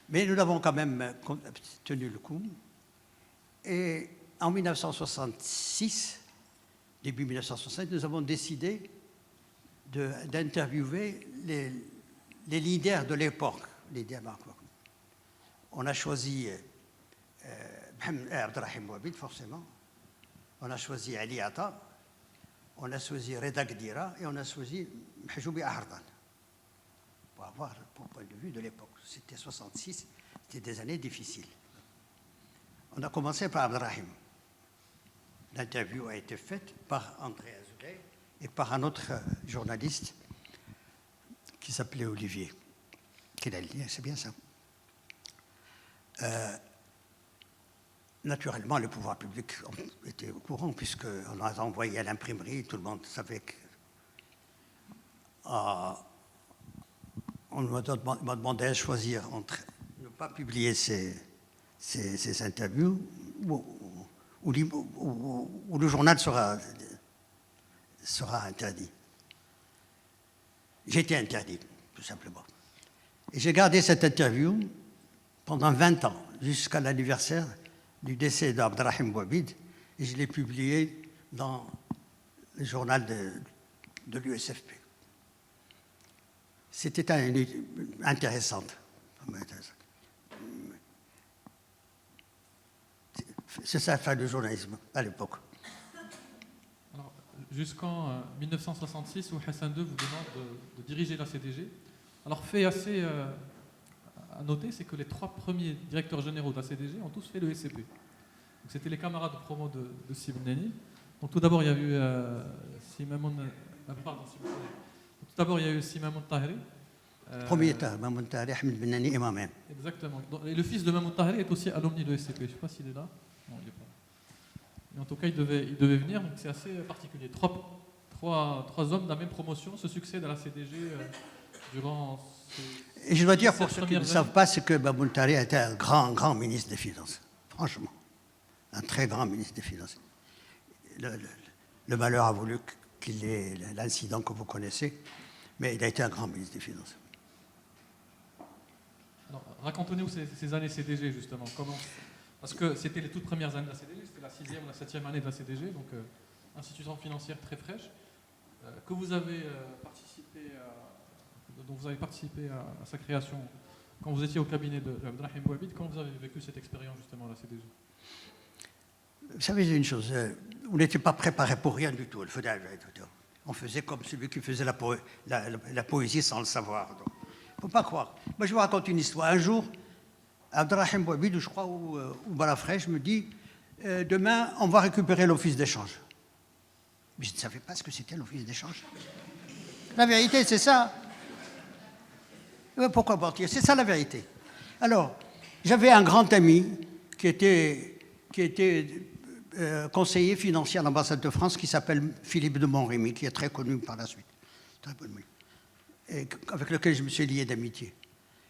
Mais nous avons quand même tenu le coup. Et en 1966, début 1967, nous avons décidé d'interviewer les leaders de l'époque, les leaders marocains. On a choisi Abdelrahim Bouabid, forcément. On a choisi Ali Atta. On a choisi Reda Gdira et on a choisi Mahjoubi Ahardan. Pour avoir le point de vue de l'époque. C'était 66, c'était des années difficiles. On a commencé par Abdelrahim. L'interview a été faite par André Azoulay et par un autre journaliste qui s'appelait Olivier. C'est bien ça. Naturellement, les pouvoirs publics étaient au courant, puisqu'on a envoyé à l'imprimerie, tout le monde savait que. On m'a demandé à choisir entre ne pas publier ces interviews ou le journal sera interdit. J'ai été interdit, tout simplement. Et j'ai gardé cette interview pendant 20 ans, jusqu'à l'anniversaire du décès d'Abderrahim Bouabid, et je l'ai publiée dans le journal de l'USFP. C'était intéressante. C'est ça la fin du journalisme à l'époque. Alors, jusqu'en 1966, où Hassan II vous demande de diriger la CDG. Alors, fait assez à noter, c'est que les 3 premiers directeurs généraux de la CDG ont tous fait le SCP. C'était les camarades de promo de Sib Neni. Donc, tout d'abord, il y a eu Simamoun. Tout d'abord, il y a eu Simamoun Tahri. Premier état, Mamoun Tahri, Ahmed Ben Nani et moi-même. Exactement. Et le fils de Mamoun Tahri est aussi alumni de SCP. Je ne sais pas s'il est là. Non, il n'est pas. Mais en tout cas, il devait venir. Donc, c'est assez particulier. Trois hommes de la même promotion se succèdent à la CDG durant. Et je dois dire, pour ceux qui ne savent pas, c'est que Mamoun Tahri a été un grand ministre des Finances. Franchement. Un très grand ministre des Finances. Le malheur a voulu qu'il ait l'incident que vous connaissez, mais il a été un grand ministre des Finances. Alors, racontez-nous ces années CDG, justement. Parce que c'était les toutes premières années de la CDG, c'était la 6e ou la 7e année de la CDG, donc institution financière très fraîche, que vous avez dont vous avez participé à sa création quand vous étiez au cabinet d'Abderrahim Bouabid. Comment vous avez vécu cette expérience, justement, à la CDG? Vous savez une chose, on n'était pas préparé pour rien du tout. On faisait comme celui qui faisait la poésie sans le savoir. Il ne faut pas croire. Moi, je vous raconte une histoire. Un jour, Abderrahim Bouabid, je crois, ou Balafrèche, me dit demain, on va récupérer l'office d'échange. Mais je ne savais pas ce que c'était l'office d'échange. La vérité, c'est ça. Pourquoi mentir? C'est ça la vérité. Alors, j'avais un grand ami qui était conseiller financier à l'ambassade de France, qui s'appelle Philippe de Montremy, qui est très connu par la suite, très connu, et avec lequel je me suis lié d'amitié.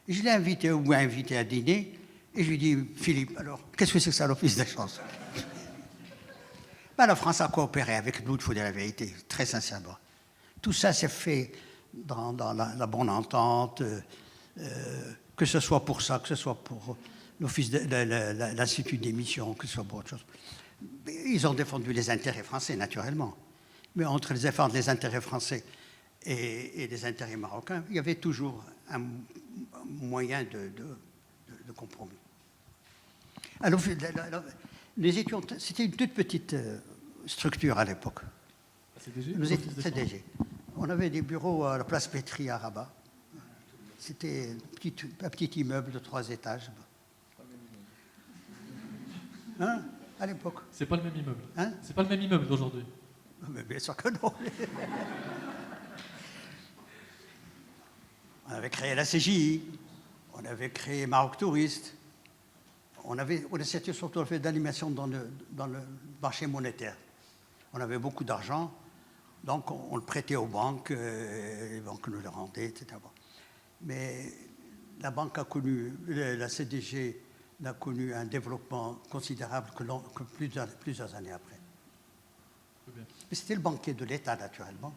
Et je l'ai invité à dîner, et je lui ai dit, Philippe, alors, qu'est-ce que c'est que ça, l'office d'échange? La France a coopéré avec nous, il faut dire la vérité, très sincèrement. Tout ça s'est fait dans la bonne entente, que ce soit pour ça, que ce soit pour l'office de l'Institut d'émission, que ce soit pour autre chose. Ils ont défendu les intérêts français, naturellement. Mais entre les défendre les intérêts français et les intérêts marocains, il y avait toujours un moyen de compromis. Alors, c'était une toute petite structure à l'époque. CDG. On avait des bureaux à la place Pétri à Rabat. C'était un petit immeuble de 3 étages. Hein, à l'époque. C'est pas le même immeuble. Hein? C'est pas le même immeuble d'aujourd'hui. Mais bien sûr que non. On avait créé la CJI, on avait créé Maroc Touriste, on s'était surtout fait d'animation dans le marché monétaire. On avait beaucoup d'argent, donc on le prêtait aux banques, les banques nous le rendaient, etc. Mais la banque a connu, la CDG a connu un développement considérable que plusieurs années après. Mais c'était le banquier de l'État, naturellement.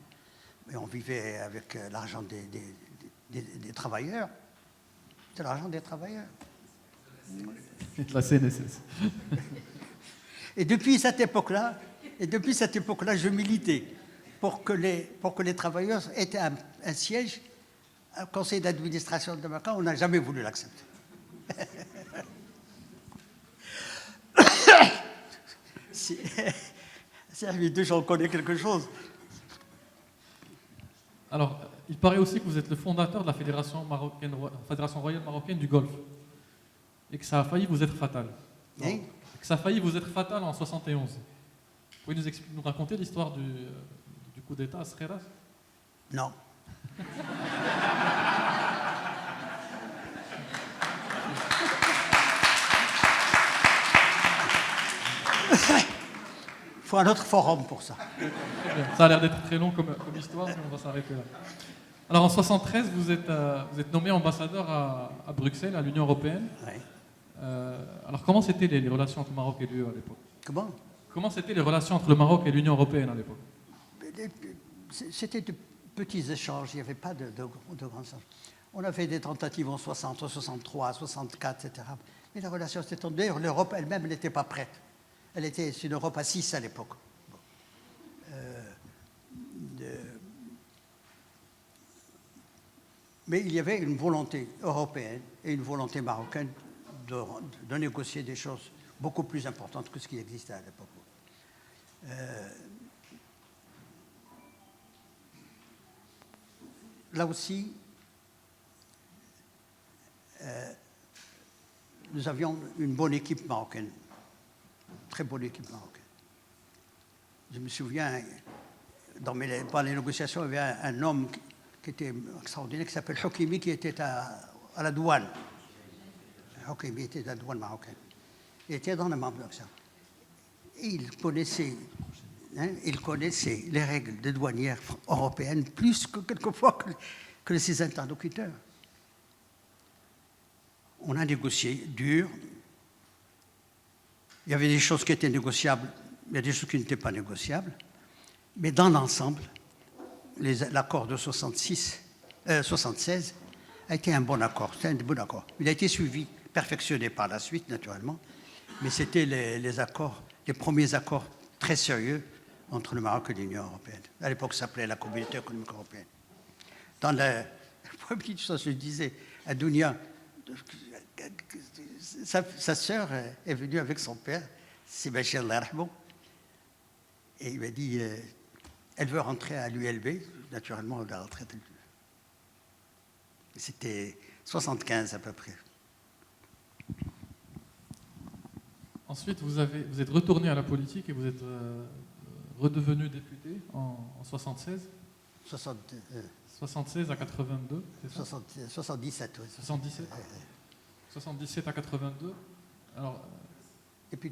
Mais on vivait avec l'argent des travailleurs. C'est l'argent des travailleurs. C'est la CNSS. Et depuis cette époque-là, je militais pour que les travailleurs aient un siège au conseil d'administration de Macron. On n'a jamais voulu l'accepter. Si j'en connais quelque chose. Alors, il paraît aussi que vous êtes le fondateur de la Fédération royale marocaine du Golfe. Et que ça a failli vous être fatal. Oui. Que ça a failli vous être fatal en 71. Vous pouvez nous raconter l'histoire du coup d'État à Sreras? Non. Il faut un autre forum pour ça. Très bien. Ça a l'air d'être très long comme histoire, mais on va s'arrêter là. Alors en 1973, vous êtes nommé ambassadeur à Bruxelles, à l'Union européenne. Ouais. Alors comment c'était les relations entre le Maroc et l'UE à l'époque? Comment c'était les relations entre le Maroc et l'Union européenne à l'époque? C'était de petits échanges, il n'y avait pas de grands échanges. On a fait des tentatives en 60, en 63, 64, etc. Mais la relation s'est tendue. D'ailleurs, l'Europe elle-même n'était pas prête. Elle était une Europe à 6 à l'époque. Bon. Mais il y avait une volonté européenne et une volonté marocaine de négocier des choses beaucoup plus importantes que ce qui existait à l'époque. Là aussi, nous avions une bonne équipe marocaine, très bonne équipe marocaine. Je me souviens, dans les négociations, il y avait un homme qui était extraordinaire, qui s'appelle Houkimi, qui était à la douane. Houkimi était à la douane marocaine. Il était dans la négociation. Et il connaissait les règles des douanières européennes plus que quelquefois que ses interlocuteurs. On a négocié dur. Il y avait des choses qui étaient négociables, il y a des choses qui n'étaient pas négociables. Mais dans l'ensemble, l'accord de 76 a été un bon accord. C'est un bon accord. Il a été suivi, perfectionné par la suite, naturellement. Mais c'était les premiers accords très sérieux entre le Maroc et l'Union européenne. À l'époque, ça s'appelait la Communauté économique européenne. Dans la première chose, je disais à Dounia, sa sœur est venue avec son père, c'est Bachir Larhmo, et il m'a dit, elle veut rentrer à l'ULB, naturellement, la retraite. C'était 75 à peu près. Ensuite, vous êtes retourné à la politique et vous êtes redevenu député en 76. 76 à 82, c'est ça? 77, oui. 77 77 à 82. Alors, et puis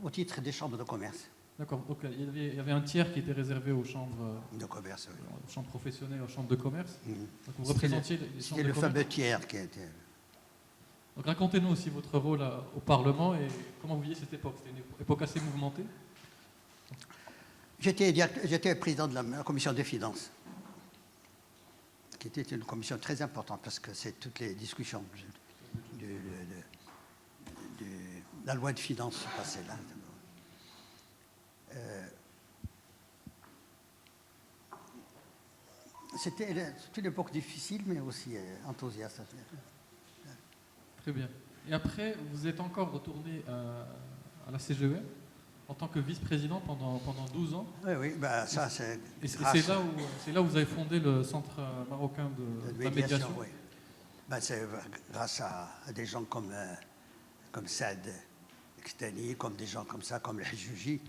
au titre des chambres de commerce. D'accord, donc il y avait un tiers qui était réservé aux chambres de commerce, oui. Aux chambres professionnelles, aux chambres de commerce. Mmh. Donc vous représentiez les chambres de commerce. C'était le fameux tiers qui était... Donc racontez-nous aussi votre rôle au Parlement et comment vous voyez cette époque. C'était une époque assez mouvementée. J'étais président de la commission des finances, qui était une commission très importante parce que c'est toutes les discussions de la loi de finances qui passaient là. C'était une époque difficile, mais aussi enthousiaste. Très bien. Et après, vous êtes encore retourné à la CGEM en tant que vice-président pendant 12 ans. Oui, bah, ça c'est... Et c'est là où vous avez fondé le Centre marocain de la médiation. Oui. Bah, c'est grâce à des gens comme Saad Khtani, comme des gens comme ça, comme le Hijouji.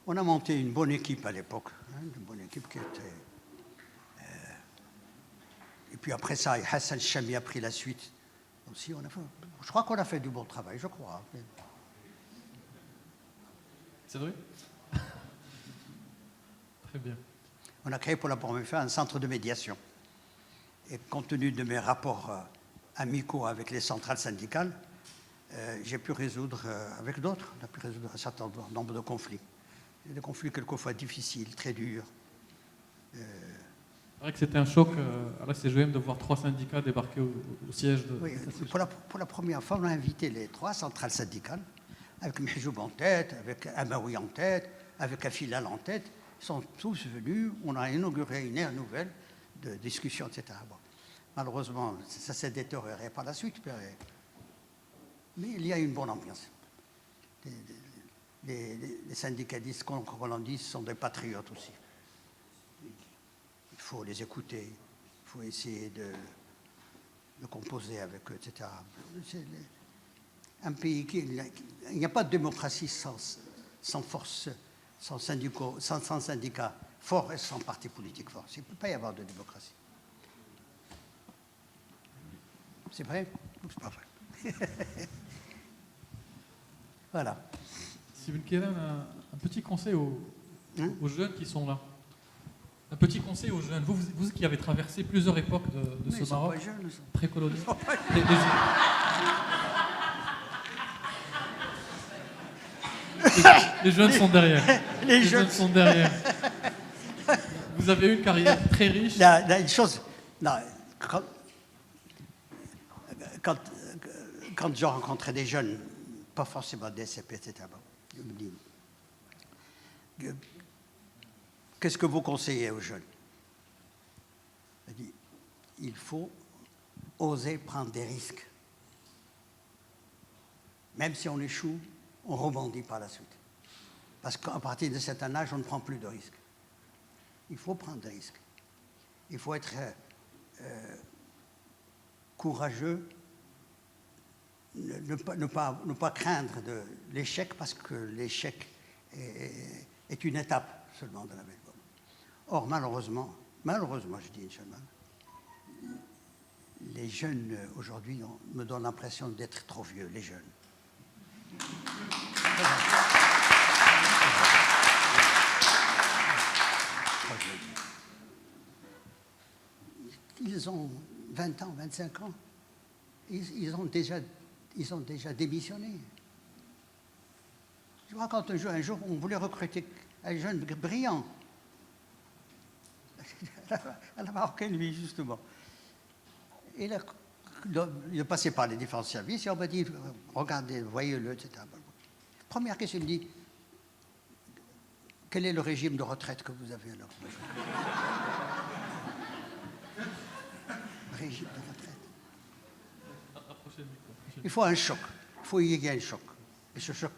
On a monté une bonne équipe à l'époque, une bonne équipe qui était... Et puis après ça, Hassan Chami a pris la suite. Aussi, je crois qu'on a fait du bon travail, je crois. C'est vrai? Très bien. On a créé pour la première fois un centre de médiation. Et compte tenu de mes rapports amicaux avec les centrales syndicales, j'ai pu résoudre, avec d'autres, on a pu résoudre un certain nombre de conflits. Des conflits quelquefois difficiles, très durs. C'est vrai que c'était un choc à la CGM de voir 3 syndicats débarquer au siège de... Oui, pour la première fois, on a invité les 3 centrales syndicales, avec Mhijoub en tête, avec Amaoui en tête, avec Afilal en tête. Ils sont tous venus, on a inauguré une ère nouvelle de discussion, etc. Bon, malheureusement, ça s'est détérioré par la suite, mais il y a une bonne ambiance. Les syndicalistes, qu'on l'en dise, sont des patriotes aussi. Il faut les écouter, il faut essayer de composer avec eux, etc. C'est un pays il n'y a pas de démocratie sans force, sans syndicats forts et sans parti politique fort. Il ne peut pas y avoir de démocratie. C'est vrai ou c'est pas vrai? Voilà. Sybille Keren, un petit conseil aux jeunes qui sont là. Un petit conseil aux jeunes. Vous qui avez traversé plusieurs époques de ce Maroc précolonial. Les jeunes sont derrière. Les jeunes sont derrière. Vous avez eu une carrière très riche. Une chose, non, quand je rencontrais des jeunes, pas forcément des CP, etc., je me dis, qu'est-ce que vous conseillez aux jeunes? Je dis, il faut oser prendre des risques. Même si on échoue, on rebondit par la suite. Parce qu'à partir de cet âge, on ne prend plus de risques. Il faut prendre des risques. Il faut être courageux, ne pas craindre de l'échec, parce que l'échec est une étape seulement de la vie. Or, malheureusement, je dis Inch'Allah, les jeunes aujourd'hui me donnent l'impression d'être trop vieux, les jeunes. Ils ont 20 ans, 25 ans. Ils ont déjà démissionné. Je me raconte un jour, on voulait recruter un jeune brillant. À la Marocaine, lui, justement. Et là, il est passé par les différents services et on m'a dit, regardez, voyez-le, etc. Première question, il me dit, quel est le régime de retraite que vous avez alors? Régime de retraite. Il faut un choc. Il faut y ait un choc. Et ce choc,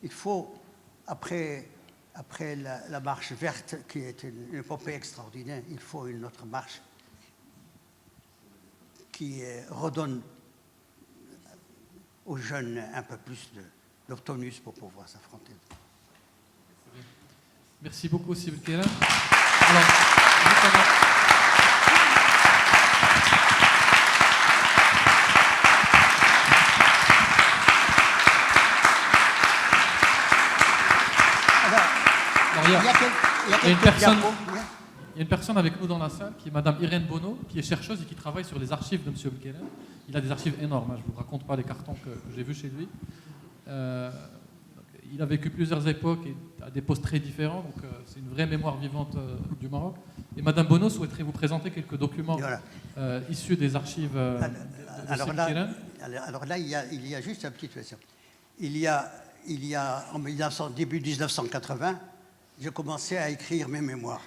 il faut, après la marche verte, qui est une épopée extraordinaire, il faut une autre marche qui redonne aux jeunes un peu plus d'optonus pour pouvoir s'affronter. Merci beaucoup, Sybille Keren. Il y a une personne avec nous dans la salle qui est Madame Irène Bonneau, qui est chercheuse et qui travaille sur les archives de M. Keren. Il a des archives énormes, je ne vous raconte pas les cartons que j'ai vus chez lui. Il a vécu plusieurs époques et à des postes très différents, donc c'est une vraie mémoire vivante du Maroc. Et Madame Bonneau souhaiterait vous présenter quelques documents issus des archives de Sybille Keren. Alors là, il y a juste une petite question. Il y a en début 1980, j'ai commencé à écrire mes mémoires.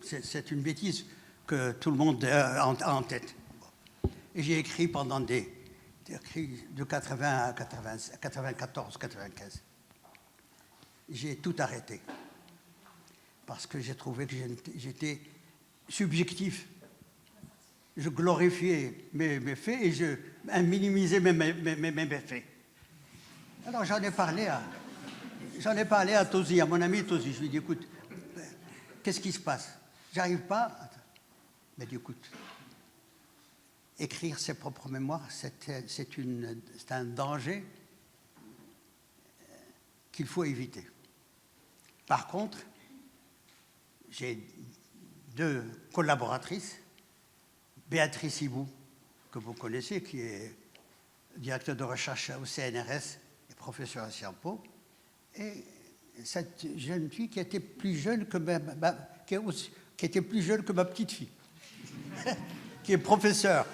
C'est une bêtise que tout le monde a en tête. Et j'ai écrit pendant de 80 à 94, 95. J'ai tout arrêté. Parce que j'ai trouvé que j'étais subjectif. Je glorifiais mes faits et je minimisais mes méfaits. Alors j'en ai parlé à Tosi, à mon ami Tosi. Je lui ai dit, écoute, qu'est-ce qui se passe? J'arrive pas. Mais dit, écoute, écrire ses propres mémoires, c'est un danger qu'il faut éviter. Par contre, j'ai 2 collaboratrices, Béatrice Ibou, que vous connaissez, qui est directeur de recherche au CNRS et professeur à Sciences Po, et cette jeune fille qui était plus jeune que qui était plus jeune que ma petite fille, qui est professeur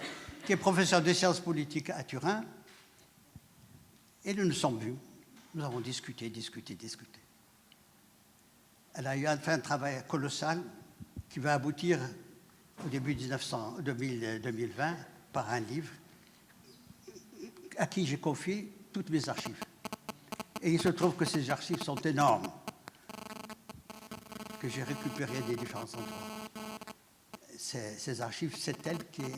de sciences politiques à Turin, et nous nous sommes vus. Nous avons discuté. Elle a eu fait un travail colossal qui va aboutir au début 2020 par un livre à qui j'ai confié toutes mes archives. Et il se trouve que ces archives sont énormes, que j'ai récupérées des différents endroits. Ces archives, c'est elle qui est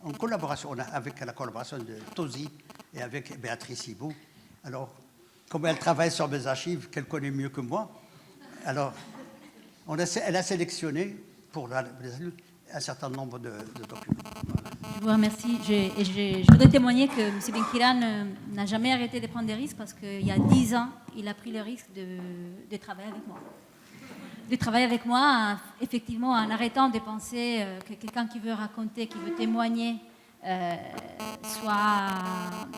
en collaboration, avec la collaboration de Tosi et avec Béatrice Ibou. Alors, comme elle travaille sur mes archives, qu'elle connaît mieux que moi, alors elle a sélectionné pour un certain nombre de documents. Voilà. Je vous remercie. Je voudrais témoigner que M. Benkiran n'a jamais arrêté de prendre des risques parce qu'il y a 10 ans, il a pris le risque de travailler avec moi. De travailler avec moi, effectivement, en arrêtant de penser que quelqu'un qui veut raconter, qui veut témoigner, soit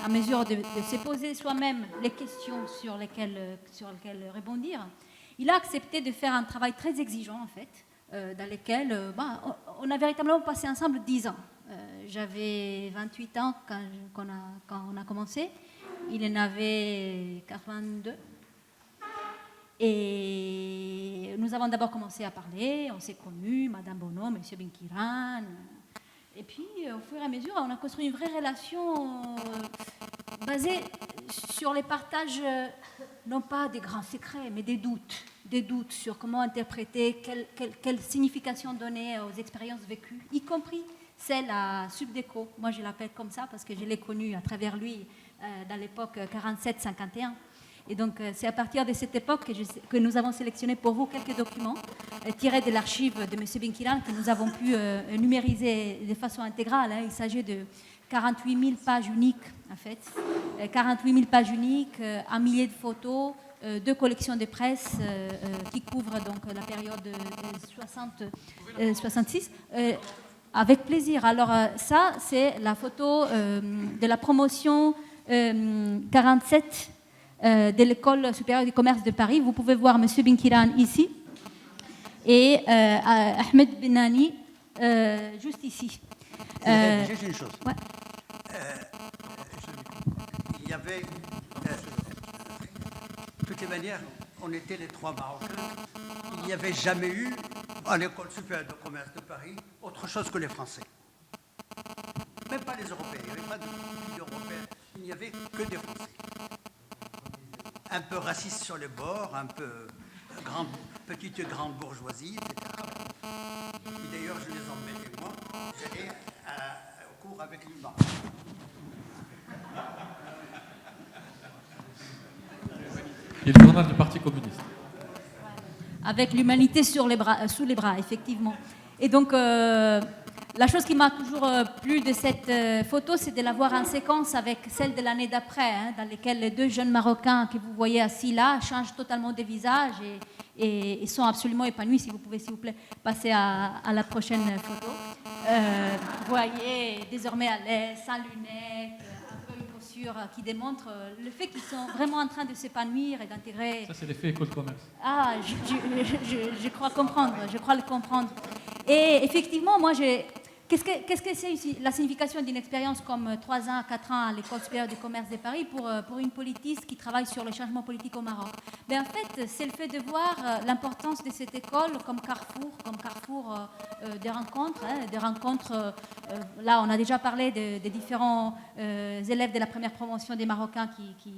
à mesure de se poser soi-même les questions sur lesquelles rebondir. Il a accepté de faire un travail très exigeant, en fait, dans lequel on a véritablement passé ensemble 10 ans. J'avais 28 ans quand on a commencé. Il en avait 82. Et nous avons d'abord commencé à parler, on s'est connus, Madame Bono, Monsieur Benkiran. Et puis, au fur et à mesure, on a construit une vraie relation basée sur les partages, non pas des grands secrets, mais des doutes sur comment interpréter, quelle signification donner aux expériences vécues, y compris celle à Subdeco. Moi, je l'appelle comme ça parce que je l'ai connue à travers lui dans l'époque 47-51. Et donc, c'est à partir de cette époque que nous avons sélectionné pour vous quelques documents tirés de l'archive de M. Benkiran que nous avons pu numériser de façon intégrale. Il s'agit de 48 000 pages uniques, en fait. 48 000 pages uniques, un millier de photos, 2 collections de presse qui couvrent donc la période de 66. Avec plaisir. Alors, ça, c'est la photo de la promotion 47 de l'École supérieure du commerce de Paris. Vous pouvez voir M. Benkiran ici et Ahmed Benani juste ici. Juste une chose. Ouais. Il y avait, de toutes les manières, on était les 3 Marocains. Il n'y avait jamais eu, à l'École supérieure de commerce de Paris, autre chose que les Français. Même pas les Européens. Il n'y avait pas de pays européens. Il n'y avait que des Français. Un peu racistes sur les bords, un peu petite grande bourgeoisie, etc. Et d'ailleurs, je les emmenais moi. J'allais au cours avec l'humain. Et le journal du Parti communiste. Avec l'humanité sous les bras, effectivement. Et donc, la chose qui m'a toujours plu de cette photo, c'est de la voir en séquence avec celle de l'année d'après, dans laquelle les 2 jeunes Marocains que vous voyez assis là changent totalement de visage et sont absolument épanouis. Si vous pouvez, s'il vous plaît, passer à la prochaine photo. Vous voyez, désormais à l'aise, sans lunettes, un peu une posture qui démontre le fait qu'ils sont vraiment en train de s'épanouir et d'intégrer... Ça, c'est l'effet école de commerce. Ah, je crois comprendre, je crois le comprendre. Et effectivement, moi, qu'est-ce que c'est ici, la signification d'une expérience comme 3 ans, 4 ans à l'École supérieure du commerce de Paris pour une politiste qui travaille sur le changement politique au Maroc? En fait, c'est le fait de voir l'importance de cette école comme carrefour des rencontres. Là, on a déjà parlé des différents élèves de la première promotion des Marocains qui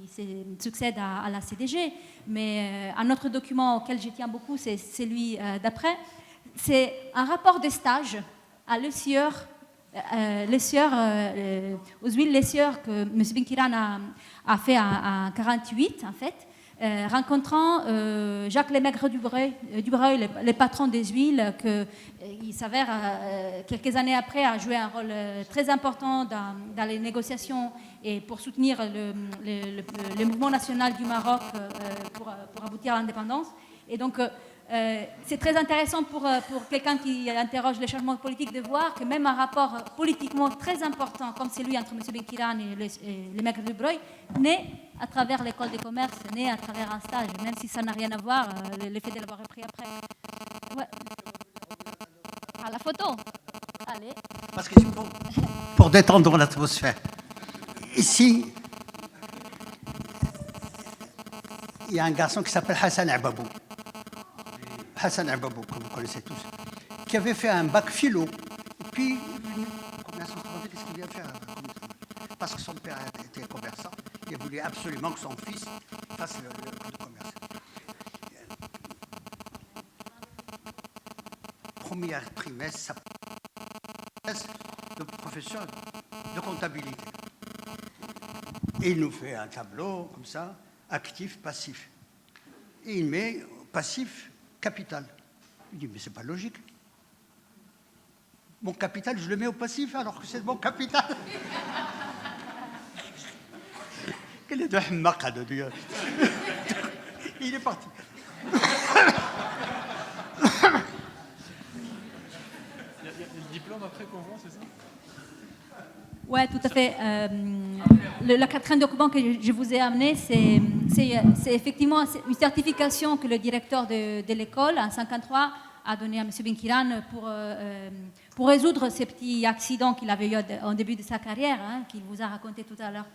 succèdent à la CDG, mais un autre document auquel je tiens beaucoup, c'est celui d'après. C'est un rapport de stage à l'Essieur, aux huiles l'Essieur que M. Benkiran a fait en 1948, en fait, rencontrant Jacques Lemaigre Dubreuil, le patron des huiles, qui s'avère, quelques années après, a joué un rôle très important dans les négociations et pour soutenir le mouvement national du Maroc pour aboutir à l'indépendance. Et donc, c'est très intéressant pour quelqu'un qui interroge les changements politiques de voir que même un rapport politiquement très important comme celui entre M. Benkiran et les maîtres du Breuil naît à travers l'école de commerce, naît à travers un stage, même si ça n'a rien à voir, le fait de l'avoir repris après. Ouais. À la photo. Allez. Parce que pour détendre l'atmosphère, ici, il y a un garçon qui s'appelle Hassan Ababou. Hassan Ababou, que vous connaissez tous, qui avait fait un bac philo. Et puis, il est venu au commerce. On se demandait qu'est-ce qu'il vient faire. Parce que son père était commerçant. Il voulait absolument que son fils fasse le commerce. Premier trimestre, de professeur de comptabilité. Et il nous fait un tableau comme ça, actif, passif. Et il met passif, capital. Il dit, mais c'est pas logique. Mon capital, je le mets au passif alors que c'est mon capital. Quel est de hammaqa de Dieu. Il est parti. Il y a le diplôme après qu'on voit, c'est ça? Oui, tout à fait. Le quatrième document que je vous ai amené, c'est effectivement une certification que le directeur de l'école, en 1953, a donnée à M. Benkiran pour résoudre ces petits accidents qu'il avait eu au début de sa carrière, hein, qu'il vous a raconté tout à l'heure.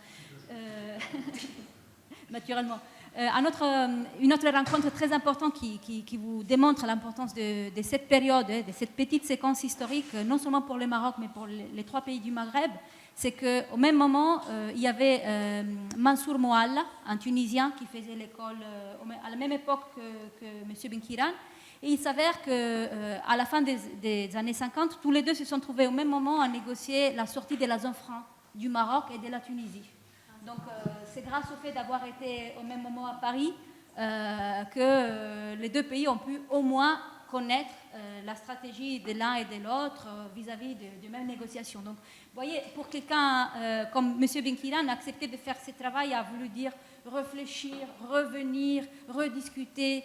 Naturellement. Une autre rencontre très importante qui vous démontre l'importance de cette période, de cette petite séquence historique, non seulement pour le Maroc, mais pour les 3 pays du Maghreb, c'est qu'au même moment, il y avait Mansour Moalla, un Tunisien qui faisait l'école à la même époque que M. Benkiran. Et il s'avère qu'à la fin des années 50, tous les deux se sont trouvés au même moment à négocier la sortie de la zone franc du Maroc et de la Tunisie. Donc c'est grâce au fait d'avoir été au même moment à Paris que les 2 pays ont pu au moins connaître la stratégie de l'un et de l'autre vis-à-vis de même négociation. Donc vous voyez, pour quelqu'un comme M. Benkiran, accepter de faire ce travail a voulu dire réfléchir, revenir, rediscuter,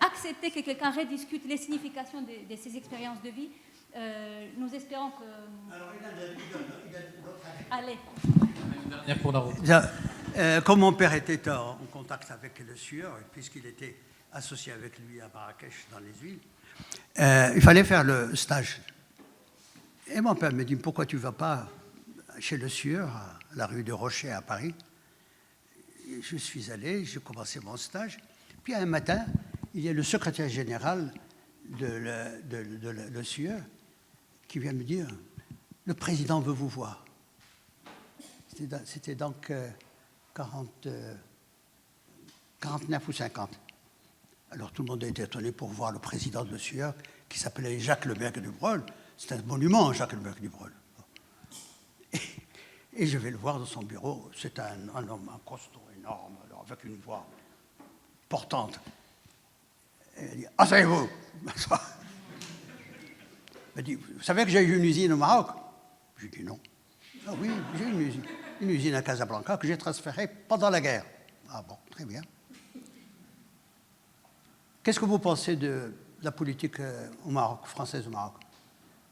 accepter que quelqu'un rediscute les significations de ses expériences de vie. Nous espérons que... Alors, allez. Pour la route. Comme mon père était en contact avec le Sueur, puisqu'il était associé avec lui à Marrakech dans les huiles, il fallait faire le stage. Et mon père me dit, pourquoi tu ne vas pas chez le Sueur, à la rue de Rocher à Paris? Je suis allé, j'ai commencé mon stage. Puis un matin, il y a le secrétaire général de le Sueur qui vient me dire, le président veut vous voir. C'était donc 49 ou 50. Alors tout le monde a été étonné pour voir le président de Sueur, qui s'appelait Jacques Lemergue du Breul. C'était un monument, Jacques Lemergue du Breul. Et je vais le voir dans son bureau. C'est un homme, un costaud énorme, alors avec une voix portante. Et il dit, asseyez-vous. Il dit, vous savez que j'ai eu une usine au Maroc? Je dis non. Ah oui, j'ai une usine à Casablanca que j'ai transférée pendant la guerre. Ah bon, très bien. Qu'est-ce que vous pensez de la politique au Maroc, française au Maroc?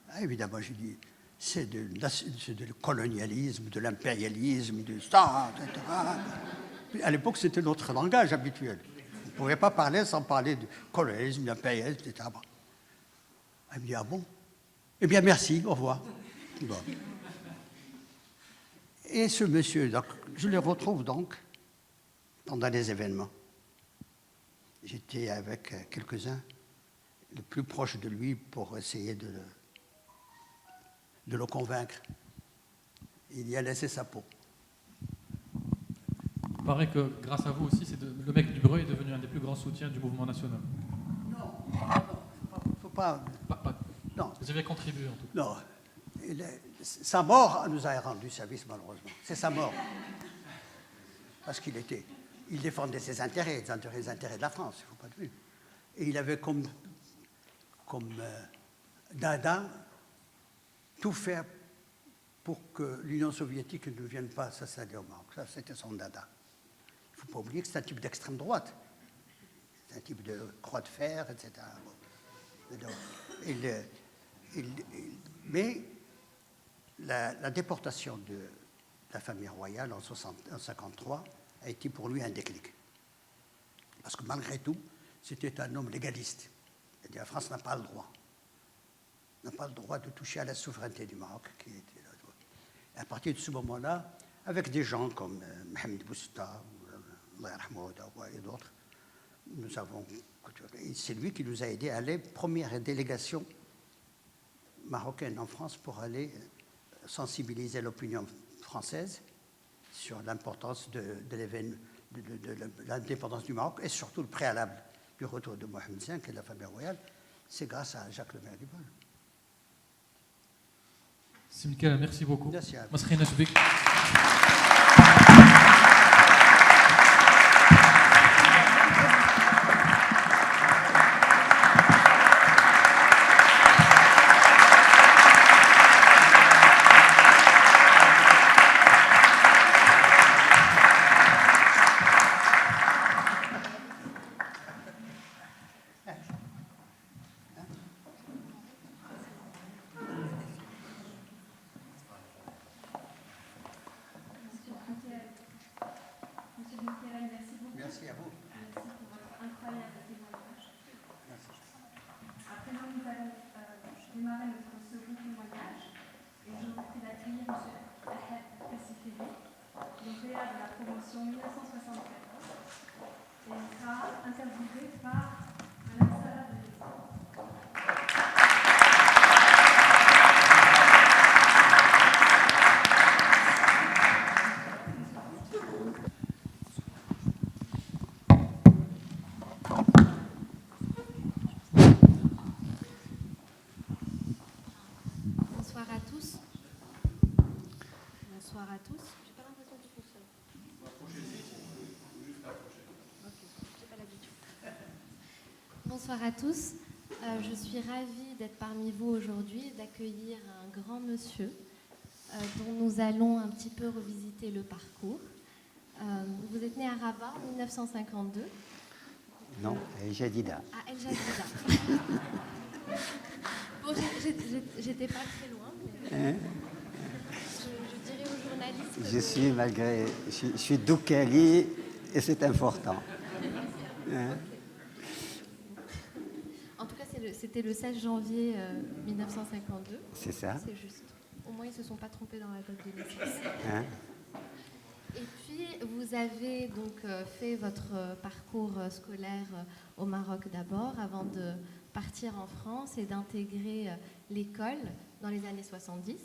Ah, évidemment, j'ai dit, c'est du colonialisme, de l'impérialisme, de ça, etc. À l'époque, c'était notre langage habituel. On ne pouvait pas parler sans parler de colonialisme, d'impérialisme, etc. Elle me dit, ah bon? Eh bien, merci, au revoir. Bon. Et ce monsieur, donc, je le retrouve donc pendant les événements. J'étais avec quelques-uns, le plus proche de lui, pour essayer de le convaincre. Il y a laissé sa peau. Il paraît que grâce à vous aussi, le mec du Breu est devenu un des plus grands soutiens du mouvement national. Non, faut pas. Non. Vous avez contribué en tout cas. Non. Sa mort nous a rendu service, malheureusement. C'est sa mort. Parce qu'il défendait ses intérêts, les intérêts de la France, il ne faut pas de vue. Et il avait comme dada tout faire pour que l'Union soviétique ne vienne pas s'installer au Maroc. Ça, c'était son dada. Il ne faut pas oublier que c'est un type d'extrême droite. C'est un type de croix de fer, etc. Mais la déportation de la famille royale en 1953 a été pour lui un déclic. Parce que malgré tout, c'était un homme légaliste. C'est-à-dire la France n'a pas le droit de toucher à la souveraineté du Maroc. Qui était là. Et à partir de ce moment-là, avec des gens comme Mohamed Bousta, et d'autres, c'est lui qui nous a aidés à aller, première délégation marocaine en France pour aller sensibiliser l'opinion française sur l'importance de l'indépendance du Maroc et surtout le préalable du retour de Mohamed V et de la famille royale. C'est grâce à Jacques Lemergue du Breul. Simka, merci beaucoup. Merci à vous. promotion 1974 et elle sera interviewée par Madame Sarah Delis. Bonsoir à tous. Bonsoir à tous. J'ai pas l'impression qu'il fonctionne. Ok, j'ai pas l'habitude. Bonsoir à tous. Je suis ravie d'être parmi vous aujourd'hui, d'accueillir un grand monsieur dont nous allons un petit peu revisiter le parcours. Vous êtes né à Rabat en 1952. Non, El Jadida. À El Jadida. Bon, j'étais pas très loin, mais je dirais aux journalistes. Je suis Doukali et c'est important. En tout cas, c'était le 16 janvier 1952. C'est ça. C'est juste. Au moins, ils ne se sont pas trompés dans la date de naissance. Et puis, vous avez donc fait votre parcours scolaire au Maroc d'abord, avant de partir en France et d'intégrer l'école dans les années 70,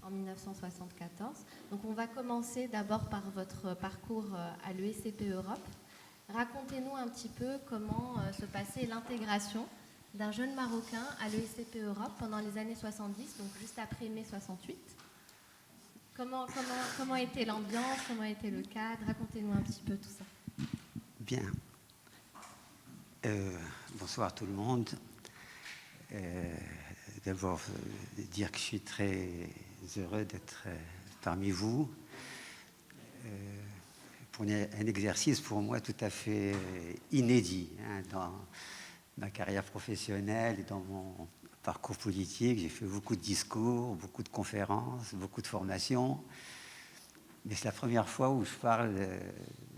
en 1974. Donc, on va commencer d'abord par votre parcours à l'ESCP Europe. Racontez-nous un petit peu comment se passait l'intégration d'un jeune Marocain à l'ESCP Europe pendant les années 70, donc juste après mai 68. Comment était l'ambiance, comment était le cadre? Racontez-nous un petit peu tout ça. Bien. Bonsoir tout le monde. D'abord, dire que je suis très heureux d'être parmi vous. Pour un exercice pour moi tout à fait inédit dans ma carrière professionnelle et dans mon parcours politique. J'ai fait beaucoup de discours, beaucoup de conférences, beaucoup de formations. Mais c'est la première fois où je parle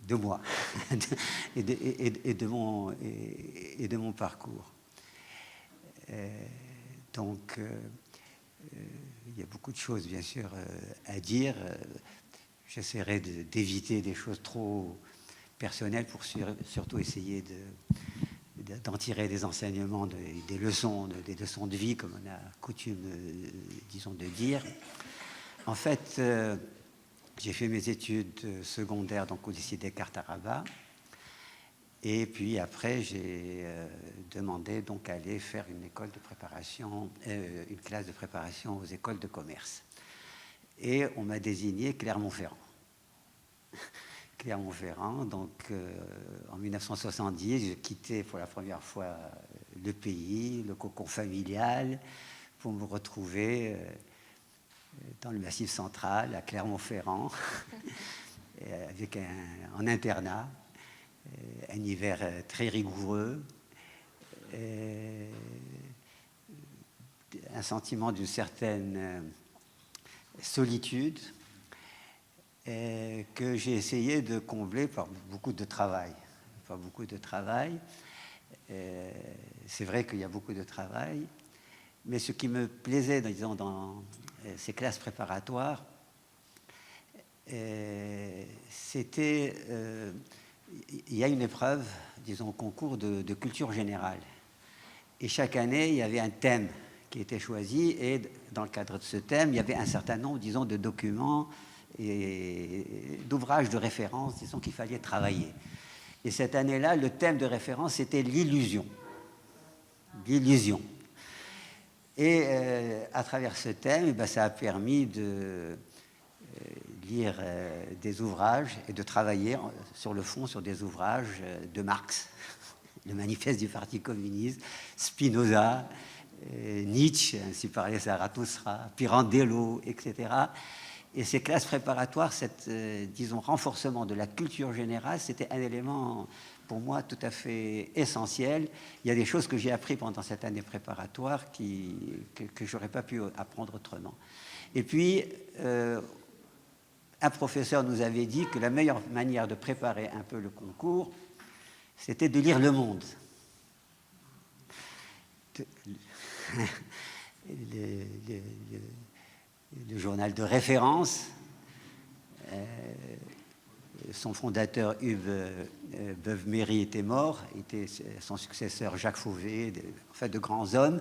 de moi et de mon parcours. Donc, il y a beaucoup de choses, bien sûr, à dire. J'essaierai d'éviter des choses trop personnelles pour surtout essayer d'en tirer des enseignements, des leçons de vie, comme on a coutume, disons, de dire. En fait, j'ai fait mes études secondaires donc, au lycée Descartes à Rabat. Et puis après, j'ai demandé donc à aller faire une école de préparation, une classe de préparation aux écoles de commerce. Et on m'a désigné Clermont-Ferrand. Clermont-Ferrand, donc en 1970, j'ai quitté pour la première fois le pays, le cocon familial, pour me retrouver dans le Massif central, à Clermont-Ferrand, avec en internat, un hiver très rigoureux, un sentiment d'une certaine solitude que j'ai essayé de combler par beaucoup de travail. C'est vrai qu'il y a beaucoup de travail, mais ce qui me plaisait, disons, dans ces classes préparatoires, c'était... il y a une épreuve, disons, au concours de culture générale. Et chaque année, il y avait un thème qui était choisi, et dans le cadre de ce thème, il y avait un certain nombre, disons, de documents et d'ouvrages de référence, disons, qu'il fallait travailler. Et cette année-là, le thème de référence, c'était l'illusion. L'illusion. Et à travers ce thème, ça a permis de lire des ouvrages et de travailler sur le fond sur des ouvrages de Marx, le manifeste du Parti communiste, Spinoza, Nietzsche, ainsi parlait Zarathustra, Pirandello, etc. Et ces classes préparatoires, disons, renforcement de la culture générale, c'était un élément pour moi tout à fait essentiel. Il y a des choses que j'ai apprises pendant cette année préparatoire que je n'aurais pas pu apprendre autrement. Et puis, un professeur nous avait dit que la meilleure manière de préparer un peu le concours, c'était de lire Le Monde. Le journal de référence son fondateur Hugues Beuve-Méry était mort, était son successeur Jacques Fauvet, en fait de grands hommes.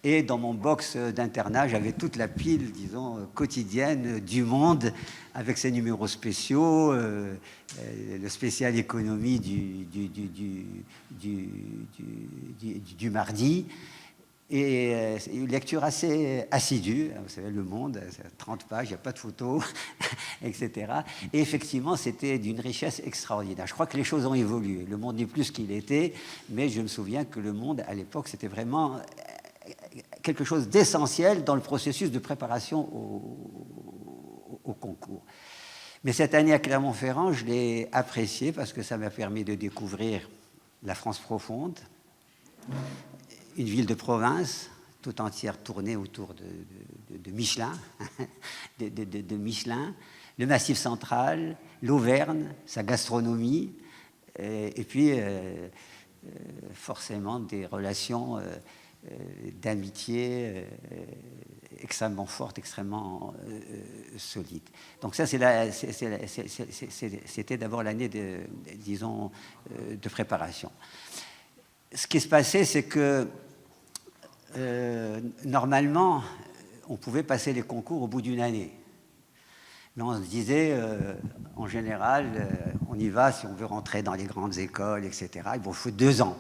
Et dans mon box d'internat, j'avais toute la pile, disons, quotidienne du Monde, avec ses numéros spéciaux, le spécial économie du mardi, et une lecture assez assidue. Vous savez, Le Monde, 30 pages, il n'y a pas de photos, etc. Et effectivement, c'était d'une richesse extraordinaire. Je crois que les choses ont évolué. Le Monde n'est plus ce qu'il était, mais je me souviens que Le Monde, à l'époque, c'était vraiment quelque chose d'essentiel dans le processus de préparation au concours. Mais cette année à Clermont-Ferrand, je l'ai apprécié parce que ça m'a permis de découvrir la France profonde, une ville de province tout entière tournée autour de Michelin, de Michelin, le Massif central, l'Auvergne, sa gastronomie, et puis forcément des relations d'amitié extrêmement forte, extrêmement solide. Donc ça, c'était d'abord l'année disons, de préparation. Ce qui se passait, c'est que normalement, on pouvait passer les concours au bout d'une année. Mais on se disait, en général, on y va si on veut rentrer dans les grandes écoles, etc. Il faut 2 ans.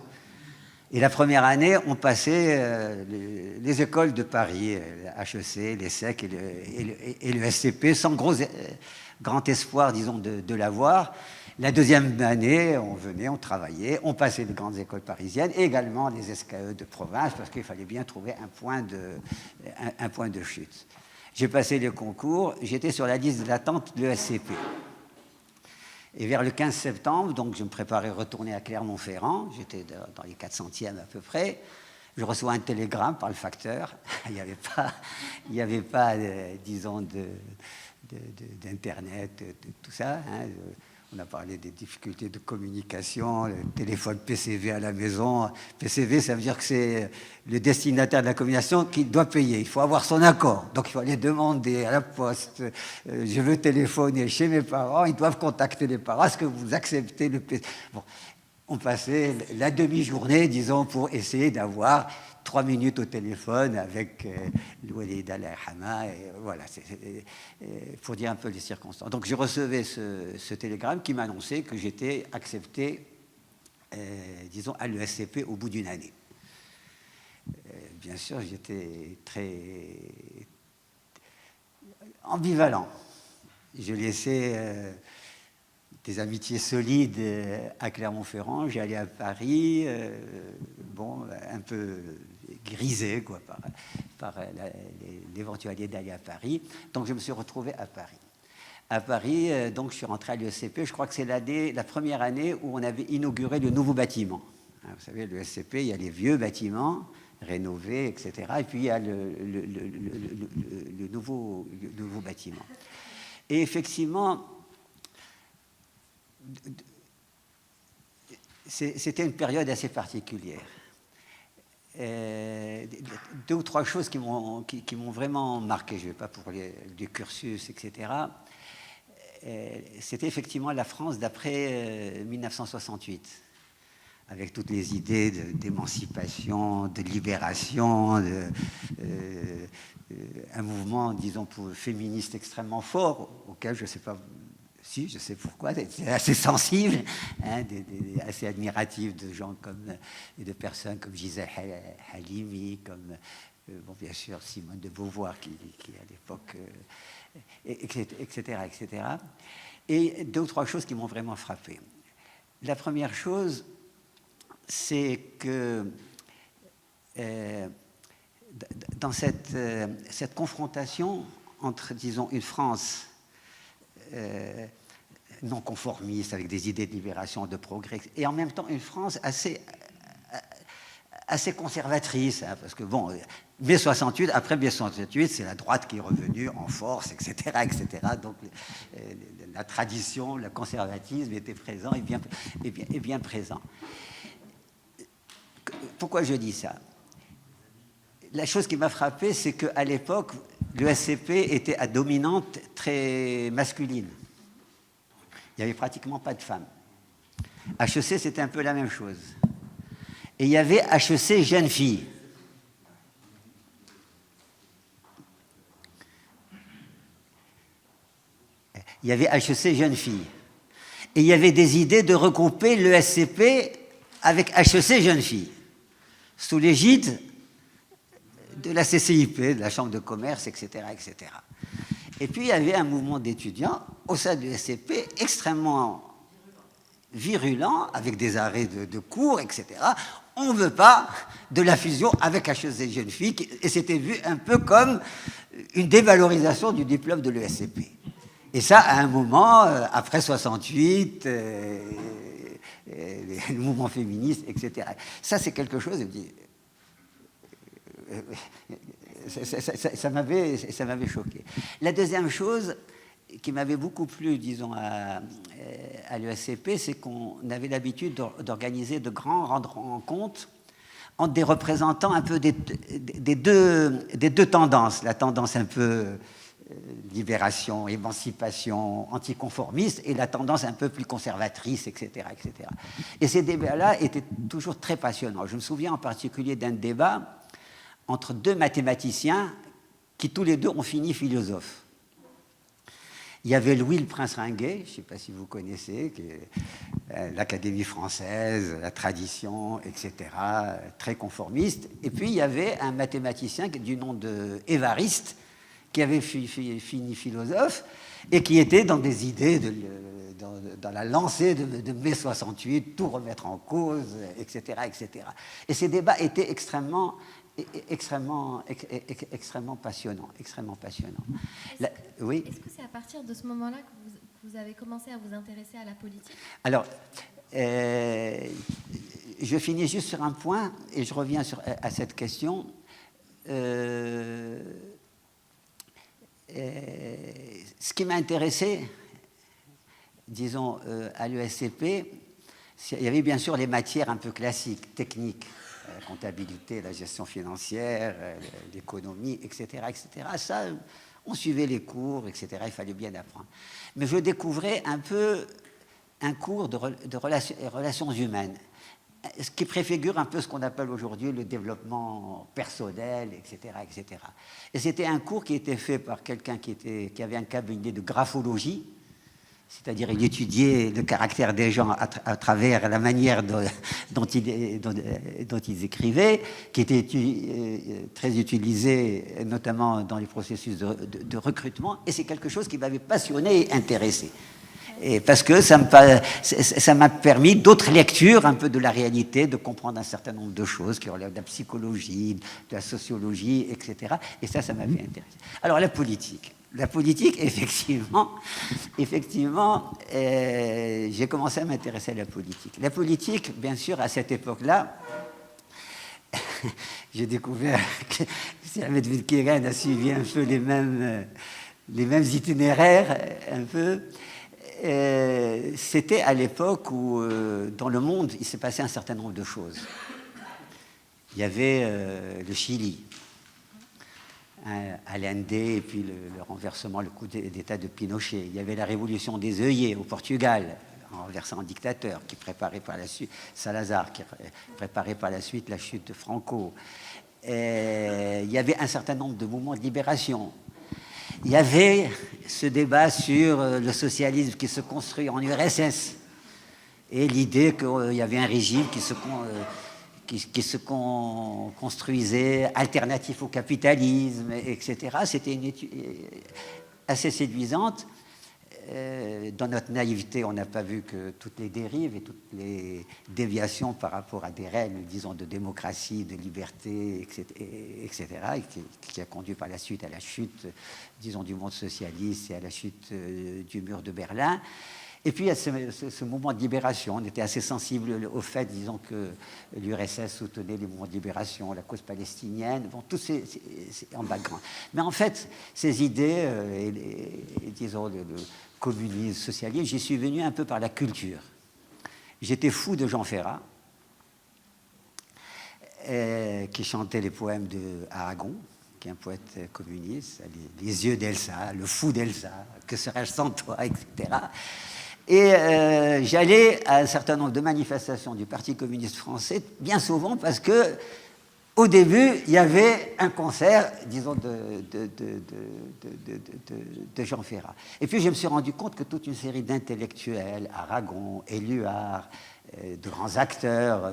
Et la première année, on passait les écoles de Paris, HEC, l'ESSEC et le SCP, sans grand espoir, disons, de l'avoir. La deuxième année, on venait, on travaillait, on passait les grandes écoles parisiennes, et également les SKE de province, parce qu'il fallait bien trouver un point de chute. J'ai passé les concours, j'étais sur la liste d'attente de l'ESCP. Et vers le 15 septembre, donc je me préparais à retourner à Clermont-Ferrand, j'étais dans les 400e à peu près, je reçois un télégramme par le facteur, il n'y avait pas disons, d'Internet, tout ça, hein. On a parlé des difficultés de communication, le téléphone PCV à la maison. PCV, ça veut dire que c'est le destinataire de la communication qui doit payer. Il faut avoir son accord. Donc, il faut aller demander à la poste, je veux téléphoner chez mes parents, ils doivent contacter les parents. Est-ce que vous acceptez le PCV? Bon, on passait la demi-journée, disons, pour essayer d'avoir 3 minutes au téléphone avec Loualid Al-Hama, et voilà, pour dire un peu les circonstances. Donc je recevais ce télégramme qui m'annonçait que j'étais accepté, disons, à l'ESCP au bout d'une année. Bien sûr, j'étais très ambivalent. Je laissais des amitiés solides à Clermont-Ferrand, j'allais à Paris, bon, un peu grisé quoi, par l'éventualité d'aller à Paris. Donc je me suis retrouvé à Paris. À Paris, donc je suis rentré à l'ESCP. Je crois que c'est la première année où on avait inauguré le nouveau bâtiment. Vous savez, l'ESCP, il y a les vieux bâtiments rénovés, etc. Et puis il y a le nouveau bâtiment. Et effectivement, c'était une période assez particulière. 2 ou 3 choses qui m'ont vraiment marqué, je ne vais pas pour du cursus, etc. C'était effectivement la France d'après 1968, avec toutes les idées d'émancipation, de libération, un mouvement, disons, féministe extrêmement fort, auquel je ne sais pas... Si, je sais pourquoi, c'est assez sensible, hein, assez admiratif de gens de personnes comme Gisèle Halimi, comme, bon, bien sûr, Simone de Beauvoir, qui à l'époque, etc., etc. Et 2 ou 3 choses qui m'ont vraiment frappé. La première chose, c'est que dans cette confrontation entre, disons, une France non conformiste, avec des idées de libération, de progrès, et en même temps une France assez conservatrice, hein, parce que bon, mai 68, après mai 68, c'est la droite qui est revenue en force, etc., etc. Donc la tradition, le conservatisme était présent et bien présent. Pourquoi je dis ça? La chose qui m'a frappé, c'est qu'à l'époque, l'ESCP était à dominante très masculine. il n'y avait pratiquement pas de femmes. HEC, c'était un peu la même chose. Et il y avait HEC jeunes filles. Il y avait HEC jeunes filles. Et il y avait des idées de regrouper l'ESCP avec HEC jeunes filles, sous l'égide de la CCIP, de la Chambre de commerce, etc., etc. Et puis il y avait un mouvement d'étudiants au sein de l'ESCP extrêmement virulent, avec des arrêts de cours, etc. On ne veut pas de la fusion avec HEC jeunes filles, et c'était vu un peu comme une dévalorisation du diplôme de l'ESCP. Et ça, à un moment, après 68, le mouvement féministe, etc. Ça, c'est quelque chose, ça m'avait choqué. La deuxième chose qui m'avait beaucoup plu, disons, à l'ESCP, c'est qu'on avait l'habitude d'organiser de grands rencontres entre des représentants un peu des deux tendances. La tendance un peu libération, émancipation, anticonformiste, et la tendance un peu plus conservatrice, etc., etc. Et ces débats-là étaient toujours très passionnants. Je me souviens en particulier d'un débat entre deux mathématiciens qui tous les deux ont fini philosophes. Il y avait Louis le Prince-Ringuet, je ne sais pas si vous connaissez, l'Académie française, la tradition, etc., très conformiste. Et puis il y avait un mathématicien du nom d'Évariste, qui avait fini philosophe et qui était dans des idées, dans la lancée de mai 68, tout remettre en cause, etc., etc. Et ces débats étaient extrêmement passionnants, extrêmement passionnants. Oui. Est-ce que c'est à partir de ce moment-là que vous avez commencé à vous intéresser à la politique? Alors, je finis juste sur un point et je reviens à cette question. Ce qui m'a intéressé, disons, à l'ESCP, il y avait bien sûr les matières un peu classiques, techniques, la comptabilité, la gestion financière, l'économie, etc., etc. Ça, on suivait les cours, etc., il fallait bien apprendre. Mais je découvrais un peu un cours de relations humaines, ce qui préfigure un peu ce qu'on appelle aujourd'hui le développement personnel, etc., etc. Et c'était un cours qui était fait par quelqu'un qui avait un cabinet de graphologie, c'est-à-dire il étudiait le caractère des gens à travers la manière dont ils écrivaient, qui était très utilisé notamment dans les processus de recrutement, et c'est quelque chose qui m'avait passionné et intéressé. Et parce que ça m'a permis d'autres lectures un peu de la réalité, de comprendre un certain nombre de choses qui relèvent de la psychologie, de la sociologie, etc. Et ça m'avait intéressé. Alors la politique, effectivement, j'ai commencé à m'intéresser à la politique. La politique, bien sûr, à cette époque-là, j'ai découvert que Ahmed Vilkeren a suivi un peu les mêmes itinéraires, un peu. C'était à l'époque où, dans le monde, il s'est passé un certain nombre de choses. Il y avait le Chili, Allende, et puis le renversement, le coup d'État de Pinochet. Il y avait la révolution des œillets au Portugal, renversant en dictateur, qui préparait par la suite Salazar, qui préparait par la suite la chute de Franco. Il y avait un certain nombre de mouvements de libération. Il y avait ce débat sur le socialisme qui se construit en URSS et l'idée qu'il y avait un régime qui se construisait alternatif au capitalisme, etc. C'était une étude assez séduisante. Dans notre naïveté, on n'a pas vu que toutes les dérives et toutes les déviations par rapport à des règles, disons, de démocratie, de liberté, etc., qui a conduit par la suite à la chute, disons, du monde socialiste et à la chute du mur de Berlin. Et puis, il y a ce mouvement de libération. On était assez sensible au fait, disons, que l'URSS soutenait les mouvements de libération, la cause palestinienne, bon, tout c'est en background. Mais en fait, ces idées, disons, le communisme, socialisme, j'y suis venu un peu par la culture. J'étais fou de Jean Ferrat, qui chantait les poèmes de Aragon, qui est un poète communiste, les yeux d'Elsa, le fou d'Elsa, que serais-je sans toi, etc. Et j'allais à un certain nombre de manifestations du Parti communiste français, bien souvent parce que au début, il y avait un concert, disons, de Jean Ferrat. Et puis je me suis rendu compte que toute une série d'intellectuels, Aragon, Éluard, de grands acteurs,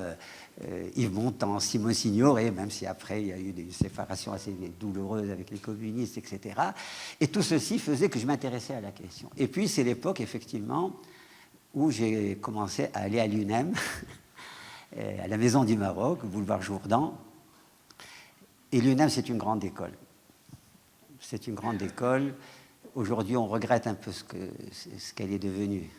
Yves Montand, Simon Signoret, même si après il y a eu des séparations assez douloureuses avec les communistes, etc. Et tout ceci faisait que je m'intéressais à la question. Et puis c'est l'époque, effectivement, où j'ai commencé à aller à l'UNEM, à la Maison du Maroc, au boulevard Jourdan. Et l'UNEM, c'est une grande école. C'est une grande école. Aujourd'hui, on regrette un peu ce qu'elle est devenue.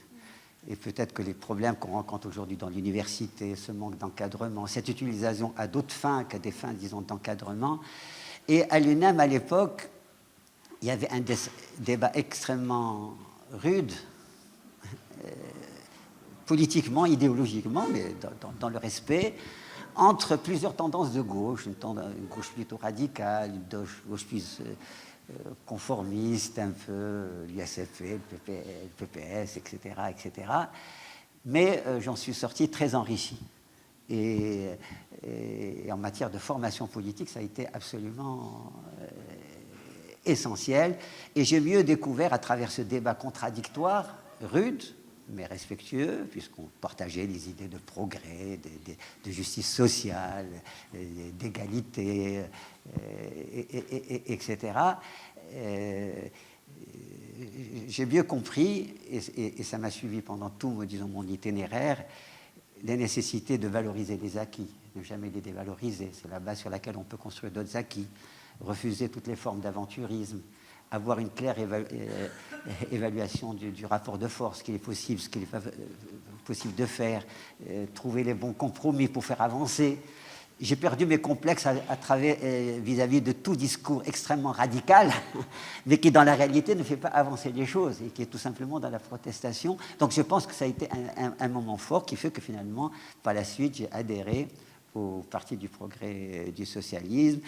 Et peut-être que les problèmes qu'on rencontre aujourd'hui dans l'université, ce manque d'encadrement, cette utilisation à d'autres fins qu'à des fins, disons, d'encadrement. Et à l'UNEM, à l'époque, il y avait un débat extrêmement rude, politiquement, idéologiquement, mais dans le respect, entre plusieurs tendances de gauche, une gauche plutôt radicale, une gauche plus conformiste, un peu l'ISFP, le PPS, etc., etc. Mais j'en suis sorti très enrichi. Et en matière de formation politique, ça a été absolument essentiel. Et j'ai mieux découvert à travers ce débat contradictoire, rude, mais respectueux, puisqu'on partageait les idées de progrès, de justice sociale, d'égalité, etc. J'ai mieux compris, et ça m'a suivi pendant tout, disons, mon itinéraire, la nécessité de valoriser les acquis, ne jamais les dévaloriser. C'est la base sur laquelle on peut construire d'autres acquis, refuser toutes les formes d'aventurisme, avoir une claire évaluation du rapport de force, ce qu'il est possible, ce qu'il n'est pas possible de faire, trouver les bons compromis pour faire avancer. J'ai perdu mes complexes vis-à-vis de tout discours extrêmement radical, mais qui dans la réalité ne fait pas avancer les choses et qui est tout simplement dans la protestation. Donc je pense que ça a été un moment fort qui fait que finalement, par la suite, j'ai adhéré au Parti du progrès du socialisme,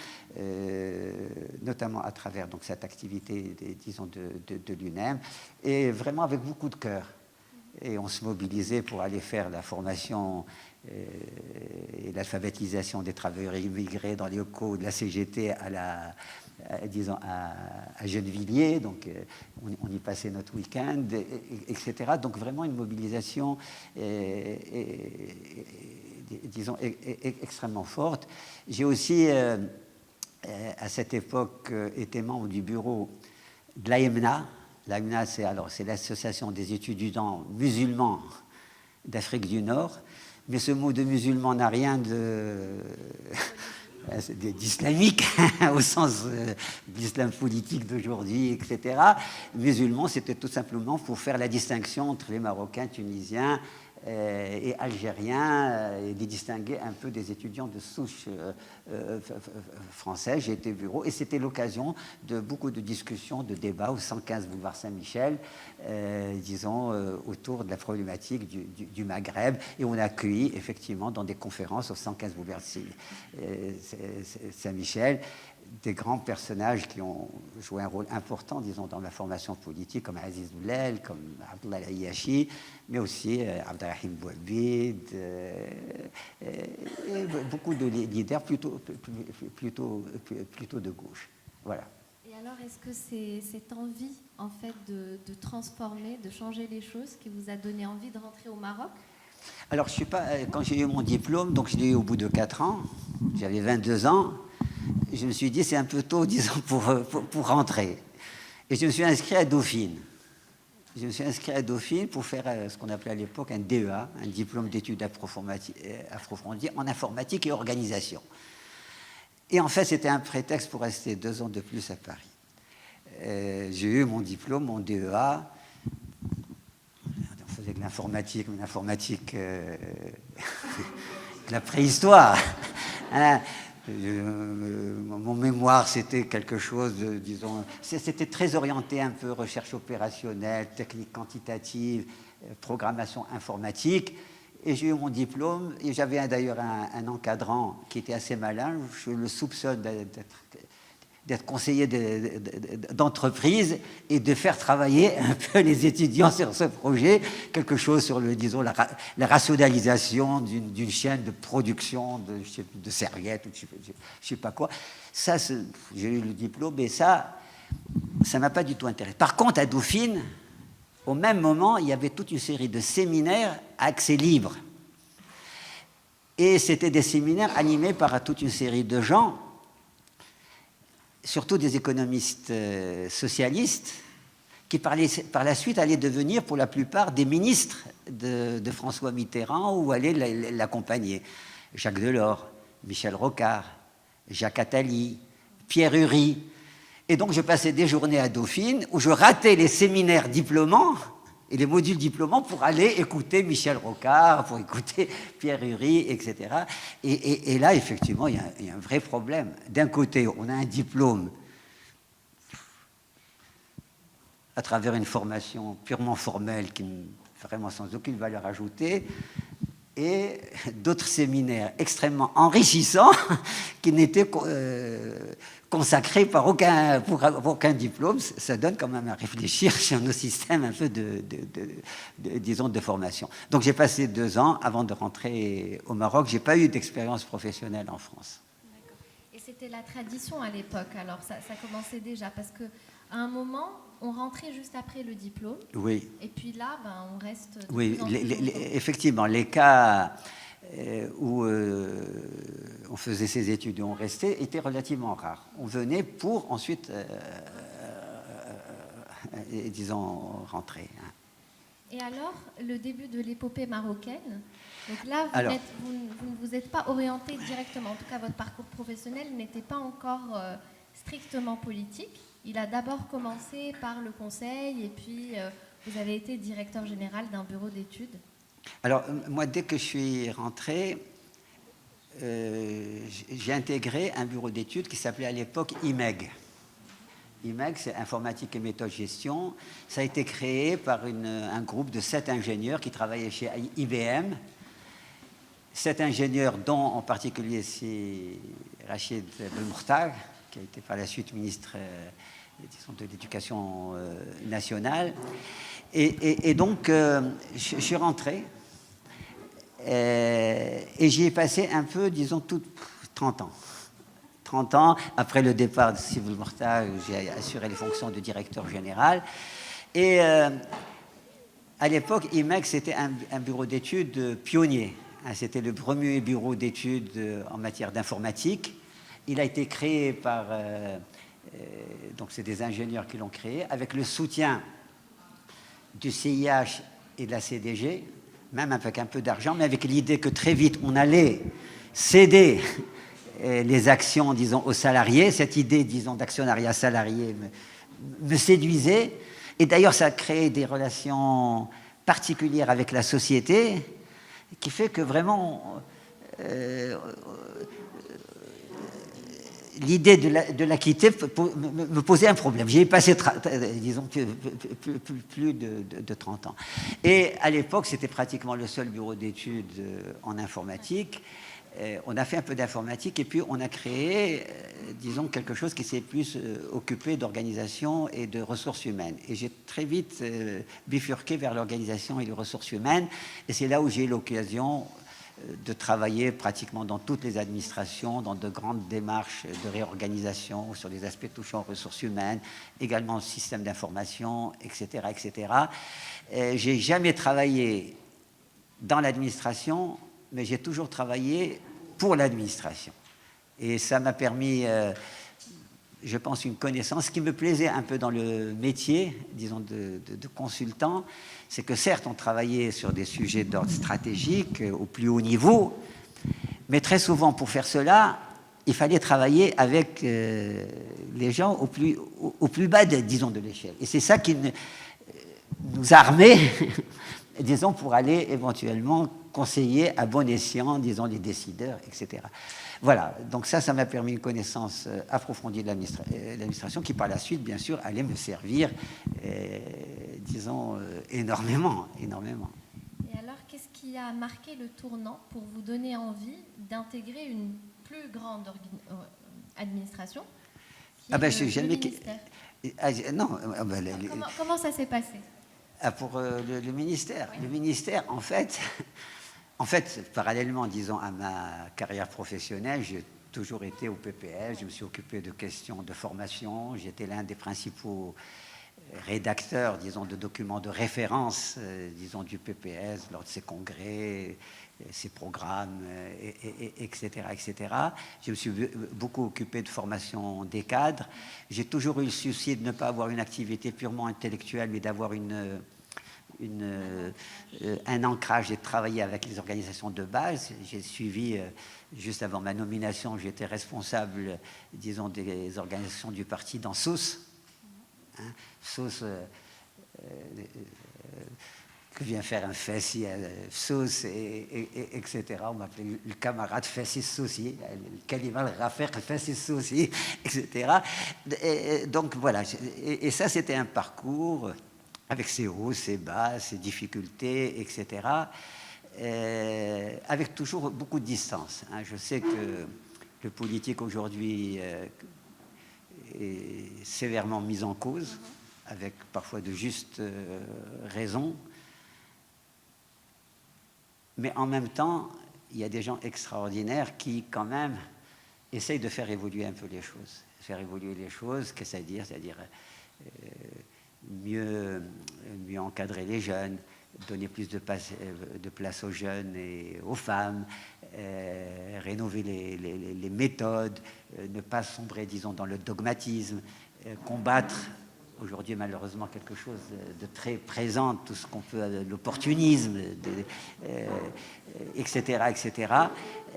notamment à travers donc, cette activité, disons, de l'UNEM, et vraiment avec beaucoup de cœur. Et on se mobilisait pour aller faire la formation et l'alphabétisation des travailleurs immigrés dans les locaux de la CGT disons à Gennevilliers, donc on y passait notre week-end, etc. Donc vraiment une mobilisation disons, extrêmement forte. J'ai aussi, à cette époque, été membre du bureau de l'AEMNA. L'AEMNA, c'est l'association des étudiants musulmans d'Afrique du Nord. Mais ce mot de musulman n'a rien d'islamique, au sens d'islam politique d'aujourd'hui, etc. Musulman, c'était tout simplement pour faire la distinction entre les Marocains, Tunisiens, et algériens, et les distinguer un peu des étudiants de souche française. J'ai été bureau, et c'était l'occasion de beaucoup de discussions, de débats au 115 boulevard Saint-Michel, disons, autour de la problématique du Maghreb, et on a accueilli effectivement dans des conférences au 115 boulevard Saint-Michel des grands personnages qui ont joué un rôle important, disons, dans la formation politique, comme Aziz Boulel, comme Abdullah Ayashi, mais aussi Abdelrahim Bouabid, et beaucoup de leaders plutôt de gauche. Voilà. Et alors, est-ce que c'est cette envie, en fait, de transformer, de changer les choses qui vous a donné envie de rentrer au Maroc ? Alors, je suis pas, quand j'ai eu mon diplôme, donc je l'ai eu au bout de 4 ans, j'avais 22 ans, je me suis dit, c'est un peu tôt, disons, pour rentrer. Et je me suis inscrit à Dauphine. Je me suis inscrit à Dauphine pour faire ce qu'on appelait à l'époque un DEA, un diplôme d'études approfondies en informatique et organisation. Et en fait, c'était un prétexte pour rester 2 ans de plus à Paris. J'ai eu mon diplôme, mon DEA. On faisait de l'informatique, mais l'informatique de la préhistoire. Hein. Mon mémoire, c'était quelque chose de, disons, c'était très orienté un peu recherche opérationnelle, technique quantitative, programmation informatique. Et j'ai eu mon diplôme, et j'avais d'ailleurs un encadrant qui était assez malin. Je le soupçonne d'être conseiller d'entreprise et de faire travailler un peu les étudiants sur ce projet, quelque chose sur disons, la rationalisation d'une chaîne de production de serviettes ou je sais pas quoi. Ça, j'ai eu le diplôme, mais ça m'a pas du tout intéressé. Par contre, à Dauphine, au même moment, il y avait toute une série de séminaires à accès libre. Et c'était des séminaires animés par toute une série de gens, surtout des économistes socialistes, qui par la suite allaient devenir pour la plupart des ministres de François Mitterrand ou allaient l'accompagner. Jacques Delors, Michel Rocard, Jacques Attali, Pierre Uri. Et donc je passais des journées à Dauphine où je ratais les séminaires diplômants et les modules diplômants pour aller écouter Michel Rocard, pour écouter Pierre Uri, etc. Et là, effectivement, il y a un vrai problème. D'un côté, on a un diplôme à travers une formation purement formelle, vraiment sans aucune valeur ajoutée, et d'autres séminaires extrêmement enrichissants qui n'étaient consacrés pour aucun diplôme. Ça donne quand même à réfléchir sur nos systèmes un peu disons, de formation. Donc j'ai passé 2 ans avant de rentrer au Maroc. Je n'ai pas eu d'expérience professionnelle en France. D'accord. Et c'était la tradition à l'époque, alors ça commençait déjà, parce qu'à un moment, on rentrait juste après le diplôme. Oui. Et puis là, on reste... Oui, effectivement, les cas où on faisait ses études et on restait étaient relativement rares. On venait pour ensuite, disons, rentrer. Et alors, le début de l'épopée marocaine, donc là, vous ne vous êtes pas orienté directement, en tout cas votre parcours professionnel n'était pas encore strictement politique. Il a d'abord commencé par le conseil et puis vous avez été directeur général d'un bureau d'études. Alors, moi, dès que je suis rentré, j'ai intégré un bureau d'études qui s'appelait à l'époque IMEG. IMEG, c'est Informatique et Méthode Gestion. Ça a été créé par un groupe de 7 ingénieurs qui travaillaient chez IBM. 7 ingénieurs, dont en particulier c'est Rachid Belmourtag, qui a été par la suite ministre de l'Éducation nationale. Et donc, je suis rentré et j'y ai passé un peu, disons, 30 ans. 30 ans, après le départ de Sylvie Belmourtag, j'ai assuré les fonctions de directeur général. Et à l'époque, IMEG, c'était un bureau d'études pionnier. C'était le premier bureau d'études en matière d'informatique. Il a été créé par... donc c'est des ingénieurs qui l'ont créé, avec le soutien du CIH et de la CDG, même avec un peu d'argent, mais avec l'idée que très vite on allait céder les actions, disons, aux salariés. Cette idée, disons, d'actionnariat salarié me séduisait. Et d'ailleurs, ça a créé des relations particulières avec la société, qui fait que vraiment... l'idée de la quitter me posait un problème. J'y ai passé, disons, plus de 30 ans. Et à l'époque, c'était pratiquement le seul bureau d'études en informatique. On a fait un peu d'informatique et puis on a créé, disons, quelque chose qui s'est plus occupé d'organisation et de ressources humaines. Et j'ai très vite bifurqué vers l'organisation et les ressources humaines. Et c'est là où j'ai eu l'occasion de travailler pratiquement dans toutes les administrations, dans de grandes démarches de réorganisation sur les aspects touchant aux ressources humaines, également au système d'information, etc., etc. J'ai jamais travaillé dans l'administration, mais j'ai toujours travaillé pour l'administration. Et ça m'a permis, je pense, une connaissance qui me plaisait un peu dans le métier, disons, de consultant. C'est que certes, on travaillait sur des sujets d'ordre stratégique au plus haut niveau, mais très souvent, pour faire cela, il fallait travailler avec les gens au plus bas, disons, de l'échelle. Et c'est ça qui nous armait, disons, pour aller éventuellement conseiller à bon escient, disons, les décideurs, etc. Voilà, donc ça m'a permis une connaissance approfondie de l'administration qui, par la suite, bien sûr, allait me servir, disons, énormément. Et alors, qu'est-ce qui a marqué le tournant pour vous donner envie d'intégrer une plus grande administration Ah ben, je le n'ai jamais... ministère. Non, Comment ça s'est passé? pour le ministère. Le ministère, en fait, parallèlement, disons, à ma carrière professionnelle, j'ai toujours été au PPS, je me suis occupé de questions de formation, j'étais l'un des principaux rédacteurs, disons, de documents de référence, disons, du PPS lors de ses congrès, ses programmes, etc., etc. Je me suis beaucoup occupé de formation des cadres. J'ai toujours eu le souci de ne pas avoir une activité purement intellectuelle, mais d'avoir un ancrage et de travailler avec les organisations de base. J'ai suivi, juste avant ma nomination, j'étais responsable, disons, des organisations du parti dans SOS. SOS, que vient faire un Fessi à SOS, etc. On m'appelait le camarade Fessi Sosi, le Kalimal Rafer Fessi Sosi, etc. Donc voilà, et ça c'était un parcours avec ses hauts, ses bas, ses difficultés, etc. Avec toujours beaucoup de distance. Je sais que le politique aujourd'hui est sévèrement mis en cause, avec parfois de justes raisons. Mais en même temps, il y a des gens extraordinaires qui, quand même, essayent de faire évoluer un peu les choses. Faire évoluer les choses, qu'est-ce que c'est-à-dire mieux encadrer les jeunes, donner plus de place aux jeunes et aux femmes, rénover les méthodes, ne pas sombrer, disons, dans le dogmatisme, combattre, aujourd'hui malheureusement quelque chose de très présent, tout ce qu'on peut, l'opportunisme, etc., etc.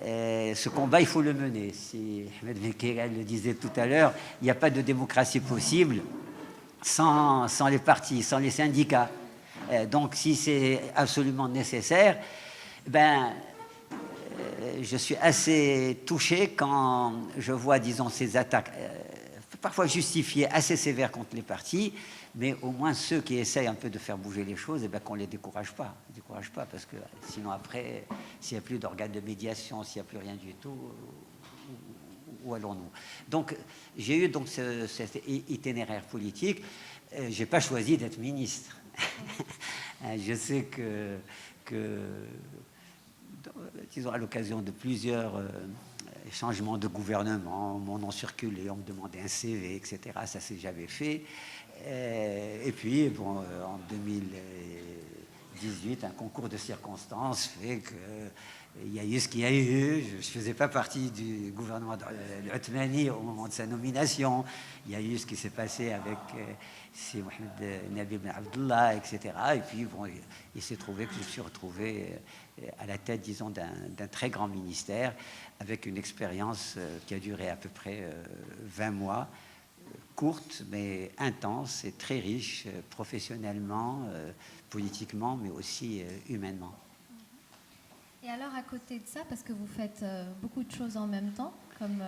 Ce combat, il faut le mener. Si Ahmed Benkirane le disait tout à l'heure, il n'y a pas de démocratie possible sans les partis, sans les syndicats. Donc, si c'est absolument nécessaire, je suis assez touché quand je vois, disons, ces attaques, parfois justifiées, assez sévères contre les partis, mais au moins ceux qui essayent un peu de faire bouger les choses, qu'on ne les décourage pas. Parce que sinon, après, s'il n'y a plus d'organes de médiation, s'il n'y a plus rien du tout, où allons-nous? Donc, j'ai eu donc cet itinéraire politique. Je n'ai pas choisi d'être ministre. Je sais que disons, à l'occasion de plusieurs changements de gouvernement, mon nom circulait, on me demandait un CV, etc. Ça s'est jamais fait. Et puis, bon, en 2018, un concours de circonstances fait qu'il y a eu ce qu'il y a eu. Je ne faisais pas partie du gouvernement de Othmani au moment de sa nomination. Il y a eu ce qui s'est passé avec Mohamed Nabil Ben Abdullah, etc. Et puis, bon, il s'est trouvé que je me suis retrouvé à la tête, disons, d'un très grand ministère, avec une expérience qui a duré à peu près 20 mois, courte, mais intense et très riche, professionnellement, politiquement, mais aussi humainement. Et alors, à côté de ça, parce que vous faites beaucoup de choses en même temps, comme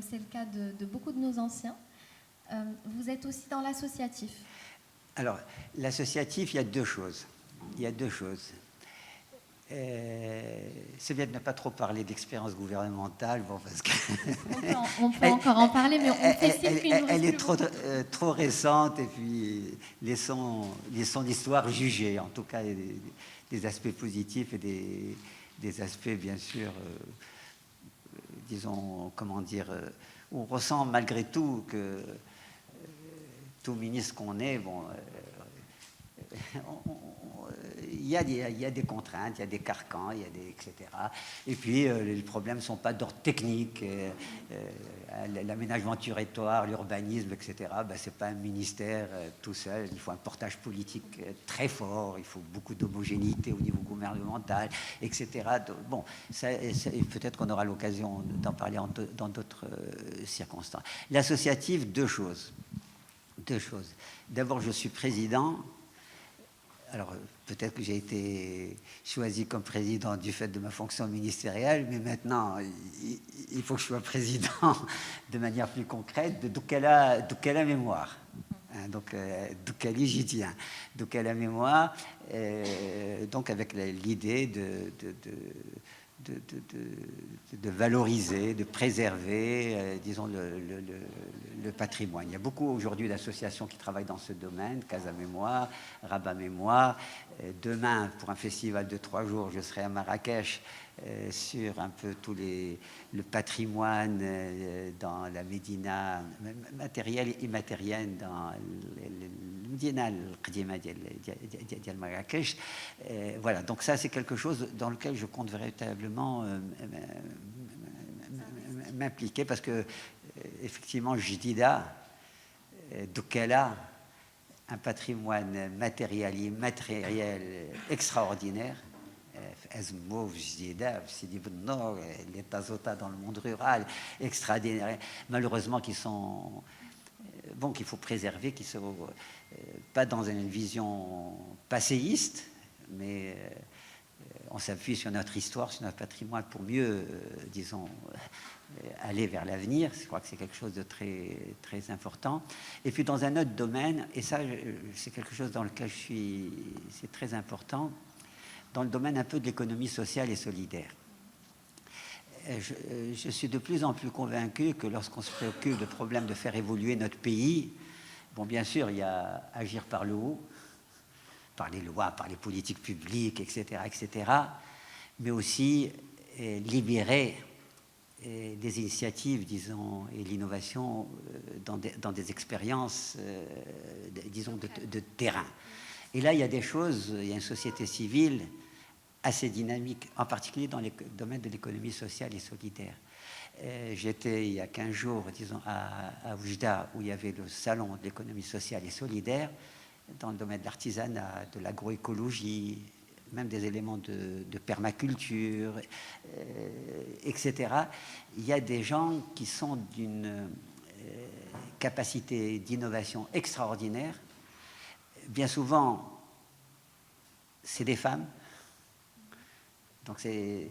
c'est le cas de beaucoup de nos anciens, vous êtes aussi dans l'associatif. Alors, l'associatif, il y a deux choses. C'est bien de ne pas trop parler d'expérience gouvernementale, bon, parce que on peut encore en parler, mais on fait signe qu'il nous elle est trop récente, et puis laissons l'histoire juger, en tout cas des aspects positifs et des aspects, bien sûr, disons, comment dire, on ressent malgré tout que tout ministre qu'on est, bon, il y a des contraintes, il y a des carcans, etc. Et puis, les problèmes ne sont pas d'ordre technique. L'aménagement du territoire, l'urbanisme, etc., ce n'est pas un ministère tout seul. Il faut un portage politique très fort, il faut beaucoup d'homogénéité au niveau gouvernemental, etc. Bon, peut-être qu'on aura l'occasion d'en parler dans d'autres circonstances. L'associatif, deux choses. D'abord, je suis président. Alors, peut-être que j'ai été choisi comme président du fait de ma fonction ministérielle, mais maintenant, il faut que je sois président de manière plus concrète de Doukala Mémoire. Donc, Doukali, j'y tiens. Doukala Mémoire, donc avec l'idée de valoriser, de préserver, disons, le patrimoine. Il y a beaucoup aujourd'hui d'associations qui travaillent dans ce domaine, Casa Mémoire, Rabat Mémoire. Demain, pour un festival de 3 jours, je serai à Marrakech sur un peu le patrimoine dans la Médina, matériel et immatériel, dans le Médina al-Qadima de Marrakech. Voilà, donc ça c'est quelque chose dans lequel je compte véritablement m'impliquer, parce que effectivement Jdida, Doukala, un patrimoine matériel et immatériel extraordinaire. Azmouf, Jdida, Sidi Ben Nord, les Tazota dans le monde rural, extraordinaire. Malheureusement, qu'il faut préserver, qui sont pas dans une vision passéiste, mais on s'appuie sur notre histoire, sur notre patrimoine pour mieux, disons, aller vers l'avenir. Je crois que c'est quelque chose de très, très important. Et puis dans un autre domaine, et ça c'est quelque chose dans lequel c'est très important, dans le domaine un peu de l'économie sociale et solidaire. Je suis de plus en plus convaincu que lorsqu'on se préoccupe de problèmes de faire évoluer notre pays, bon, bien sûr, il y a agir par le haut, par les lois, par les politiques publiques, etc., mais aussi libérer des initiatives, disons, et l'innovation dans des expériences, disons, de terrain. Et là, il y a des choses, il y a une société civile assez dynamique, en particulier dans le domaine de l'économie sociale et solidaire. J'étais il y a 15 jours, disons, à Oujda, où il y avait le salon de l'économie sociale et solidaire, dans le domaine de l'artisanat, de l'agroécologie, même des éléments de permaculture, etc. Il y a des gens qui sont d'une capacité d'innovation extraordinaire. Bien souvent, c'est des femmes. Donc il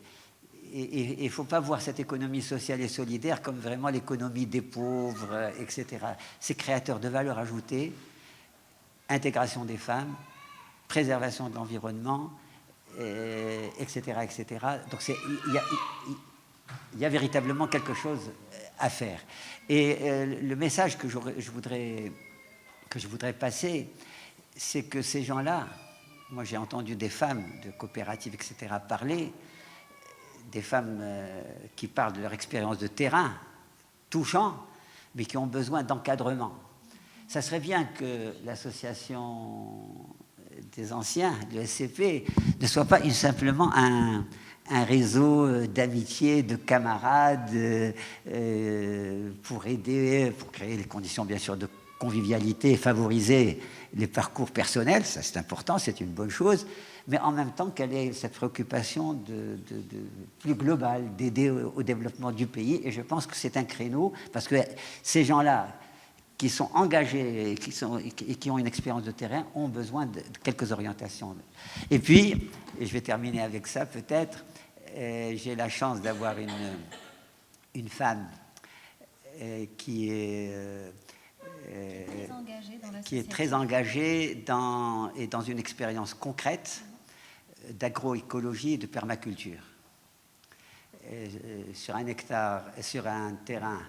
ne faut pas voir cette économie sociale et solidaire comme vraiment l'économie des pauvres, etc. C'est créateur de valeur ajoutée, intégration des femmes, préservation de l'environnement, etc., etc. Donc il y a véritablement quelque chose à faire. Et le message que je voudrais passer, c'est que ces gens-là, moi j'ai entendu des femmes de coopératives, etc., parler, des femmes qui parlent de leur expérience de terrain, touchant, mais qui ont besoin d'encadrement. Ça serait bien que l'association des anciens, le SCP, ne soit pas simplement un réseau d'amitié, de camarades pour aider, pour créer les conditions bien sûr de convivialité et favoriser les parcours personnels, ça c'est important, c'est une bonne chose, mais en même temps qu'elle ait cette préoccupation de plus globale, d'aider au développement du pays. Et je pense que c'est un créneau, parce que ces gens-là qui sont engagés et qui ont une expérience de terrain ont besoin de quelques orientations. Et puis, et je vais terminer avec ça peut-être, j'ai la chance d'avoir une femme qui est très engagée dans une expérience concrète d'agroécologie et de permaculture. Sur un terrain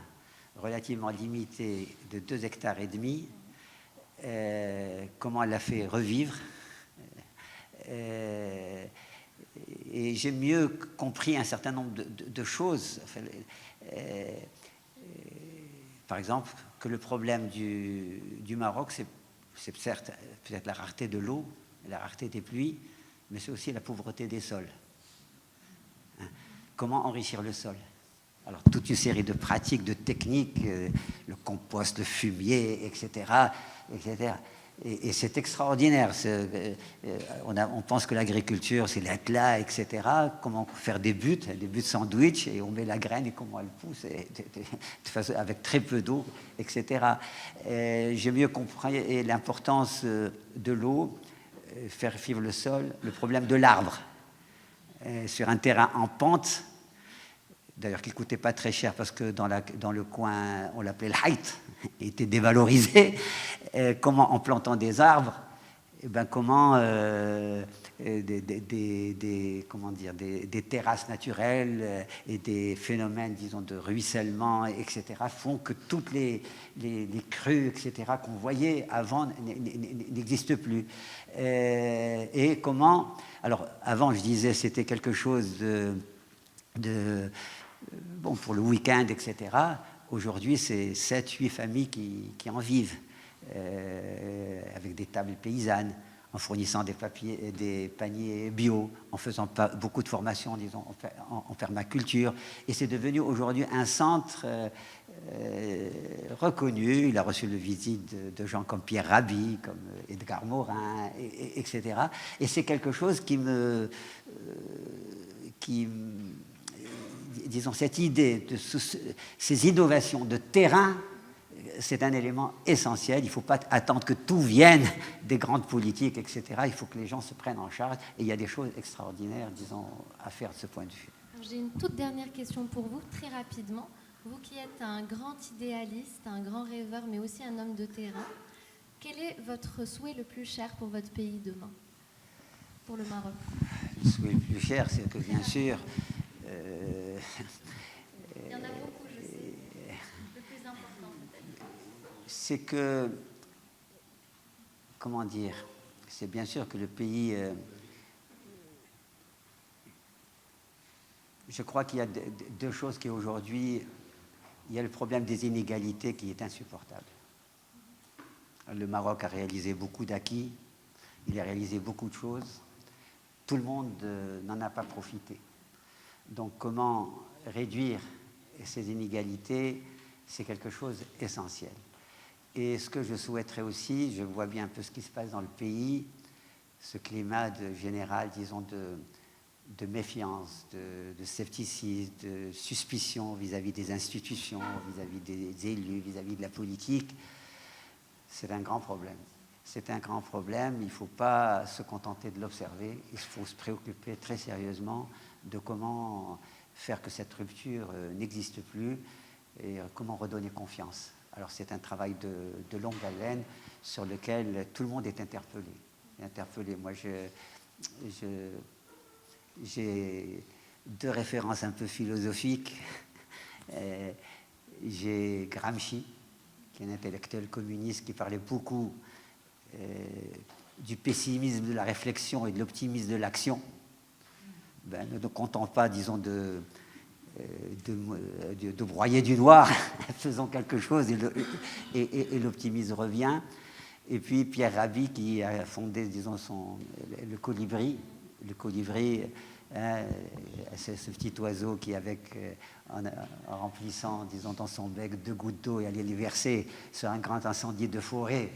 relativement limité de 2,5 hectares, comment elle l'a fait revivre. Et j'ai mieux compris un certain nombre de choses. Par exemple, que le problème du Maroc, c'est certes peut-être la rareté de l'eau, la rareté des pluies, mais c'est aussi la pauvreté des sols. Comment enrichir le sol? Alors, toute une série de pratiques, de techniques, le compost, le fumier, etc. Et c'est extraordinaire. On pense que l'agriculture, c'est l'atlas, etc. Comment faire des buts sandwich, et on met la graine et comment elle pousse, avec très peu d'eau, etc. J'ai mieux compris l'importance de l'eau, faire vivre le sol, le problème de l'arbre. Sur un terrain en pente, d'ailleurs qui ne coûtait pas très cher parce que dans le coin, on l'appelait le haït, il était dévalorisé. Comment, en plantant des arbres, comment comment dire, des terrasses naturelles et des phénomènes, disons, de ruissellement, etc., font que toutes les crues, etc., qu'on voyait avant n'existent plus. Et comment... Alors, avant, je disais, c'était quelque chose bon, pour le week-end, etc. Aujourd'hui, c'est 7-8 familles qui en vivent, avec des tables paysannes, en fournissant des paniers bio, en faisant beaucoup de formations, disons, en permaculture. Et c'est devenu aujourd'hui un centre reconnu. Il a reçu la visite de gens comme Pierre Rabhi, comme Edgar Morin, etc. Et c'est quelque chose disons, cette idée de ces innovations de terrain, c'est un élément essentiel. Il ne faut pas attendre que tout vienne des grandes politiques, etc. Il faut que les gens se prennent en charge. Et il y a des choses extraordinaires, disons, à faire de ce point de vue. J'ai une toute dernière question pour vous, très rapidement. Vous qui êtes un grand idéaliste, un grand rêveur, mais aussi un homme de terrain, quel est votre souhait le plus cher pour votre pays demain, pour le Maroc? Le souhait le plus cher, c'est que, bien sûr... Il y en a beaucoup, je sais. Le plus important, peut-être. C'est que, comment dire, c'est bien sûr que le pays, je crois qu'il y a deux choses qui aujourd'hui, il y a le problème des inégalités qui est insupportable. Le Maroc a réalisé beaucoup d'acquis, il a réalisé beaucoup de choses, tout le monde n'en a pas profité. Donc comment réduire ces inégalités, c'est quelque chose d'essentiel. Et ce que je souhaiterais aussi, je vois bien un peu ce qui se passe dans le pays, ce climat général, disons, de méfiance, de scepticisme, de suspicion vis-à-vis des institutions, vis-à-vis des élus, vis-à-vis de la politique, c'est un grand problème. C'est un grand problème, il ne faut pas se contenter de l'observer, il faut se préoccuper très sérieusement de comment faire que cette rupture n'existe plus et comment redonner confiance. Alors c'est un travail de longue haleine sur lequel tout le monde est interpellé. Moi, j'ai deux références un peu philosophiques. J'ai Gramsci, qui est un intellectuel communiste qui parlait beaucoup du pessimisme de la réflexion et de l'optimisme de l'action. Ne comptons pas, disons, de broyer du noir, faisons quelque chose et l'optimisme revient. Et puis Pierre Rabhi qui a fondé, disons, le colibri. Le colibri, c'est ce petit oiseau qui, en remplissant, disons, dans son bec 2 gouttes d'eau et allait les verser sur un grand incendie de forêt.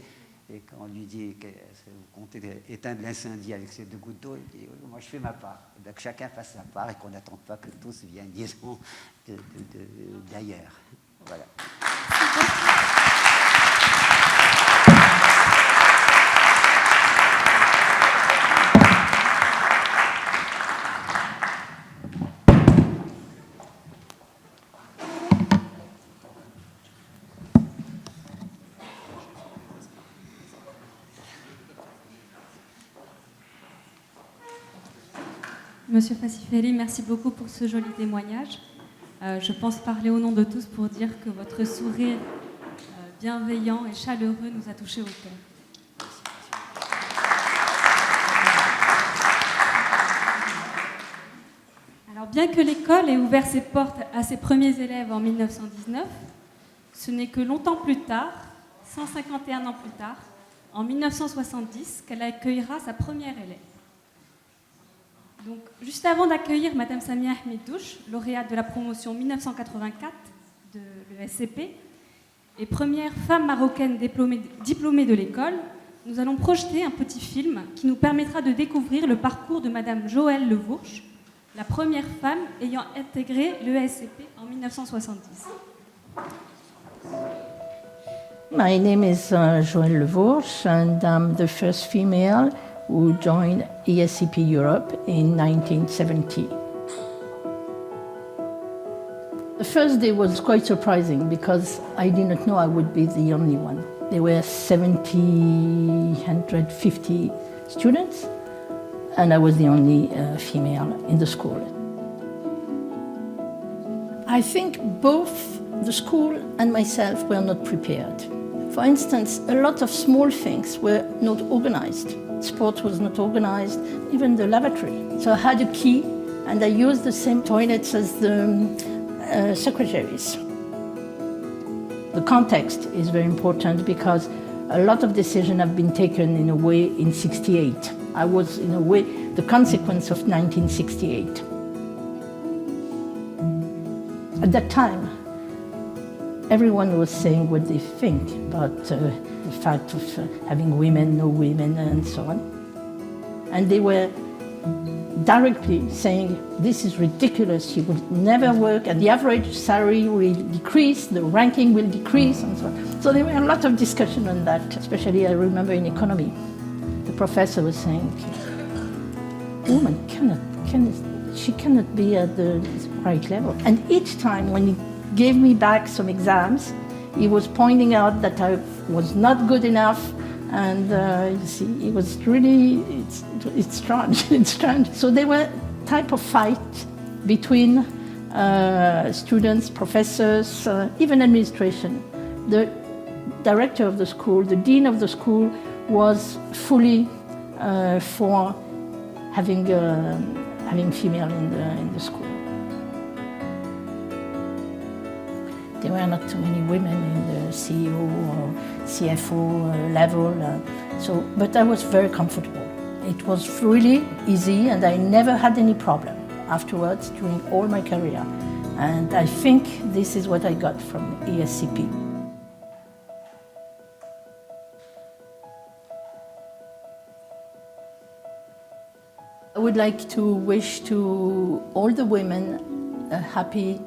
Et quand on lui dit que vous comptez éteindre l'incendie avec ces 2 gouttes d'eau, il dit « moi je fais ma part ». Donc que chacun fasse sa part et qu'on n'attende pas que tous viennent, disons, d'ailleurs. Voilà. Monsieur Fassifeli, merci beaucoup pour ce joli témoignage. Je pense parler au nom de tous pour dire que votre sourire bienveillant et chaleureux nous a touchés au cœur. Alors, bien que l'école ait ouvert ses portes à ses premiers élèves en 1919, ce n'est que longtemps plus tard, 151 ans plus tard, en 1970, qu'elle accueillera sa première élève. Donc, juste avant d'accueillir Madame Samia Ahmedouche, lauréate de la promotion 1984 de l'ESCP et première femme marocaine diplômée de l'école, nous allons projeter un petit film qui nous permettra de découvrir le parcours de Madame Joëlle Levourche, la première femme ayant intégré l'ESCP en 1970. My name is Joëlle Levourche and I'm the first female who joined ESCP Europe in 1970. The first day was quite surprising because I did not know I would be the only one. There were 150 students and I was the only female in the school. I think both the school and myself were not prepared. For instance, a lot of small things were not organized. Sport was not organized, even the lavatory. So I had a key and I used the same toilets as the secretaries. The context is very important because a lot of decisions have been taken in a way in '68. I was in a way the consequence of 1968. At that time, everyone was saying what they think about the fact of having women, no women, and so on. And they were directly saying, this is ridiculous, you will never work, and the average salary will decrease, the ranking will decrease, and so on. So there were a lot of discussion on that, especially I remember in economy. The professor was saying, a woman cannot be at the right level. And each time when he gave me back some exams, he was pointing out that I was not good enough, and you see, it was really, it's strange, it's strange. So there were type of fight between students, professors, even administration. The director of the school, the dean of the school, was fully for having female in the school. There were not too many women in the CEO or CFO level, but I was very comfortable. It was really easy and I never had any problem afterwards during all my career. And I think this is what I got from ESCP. I would like to wish to all the women a happy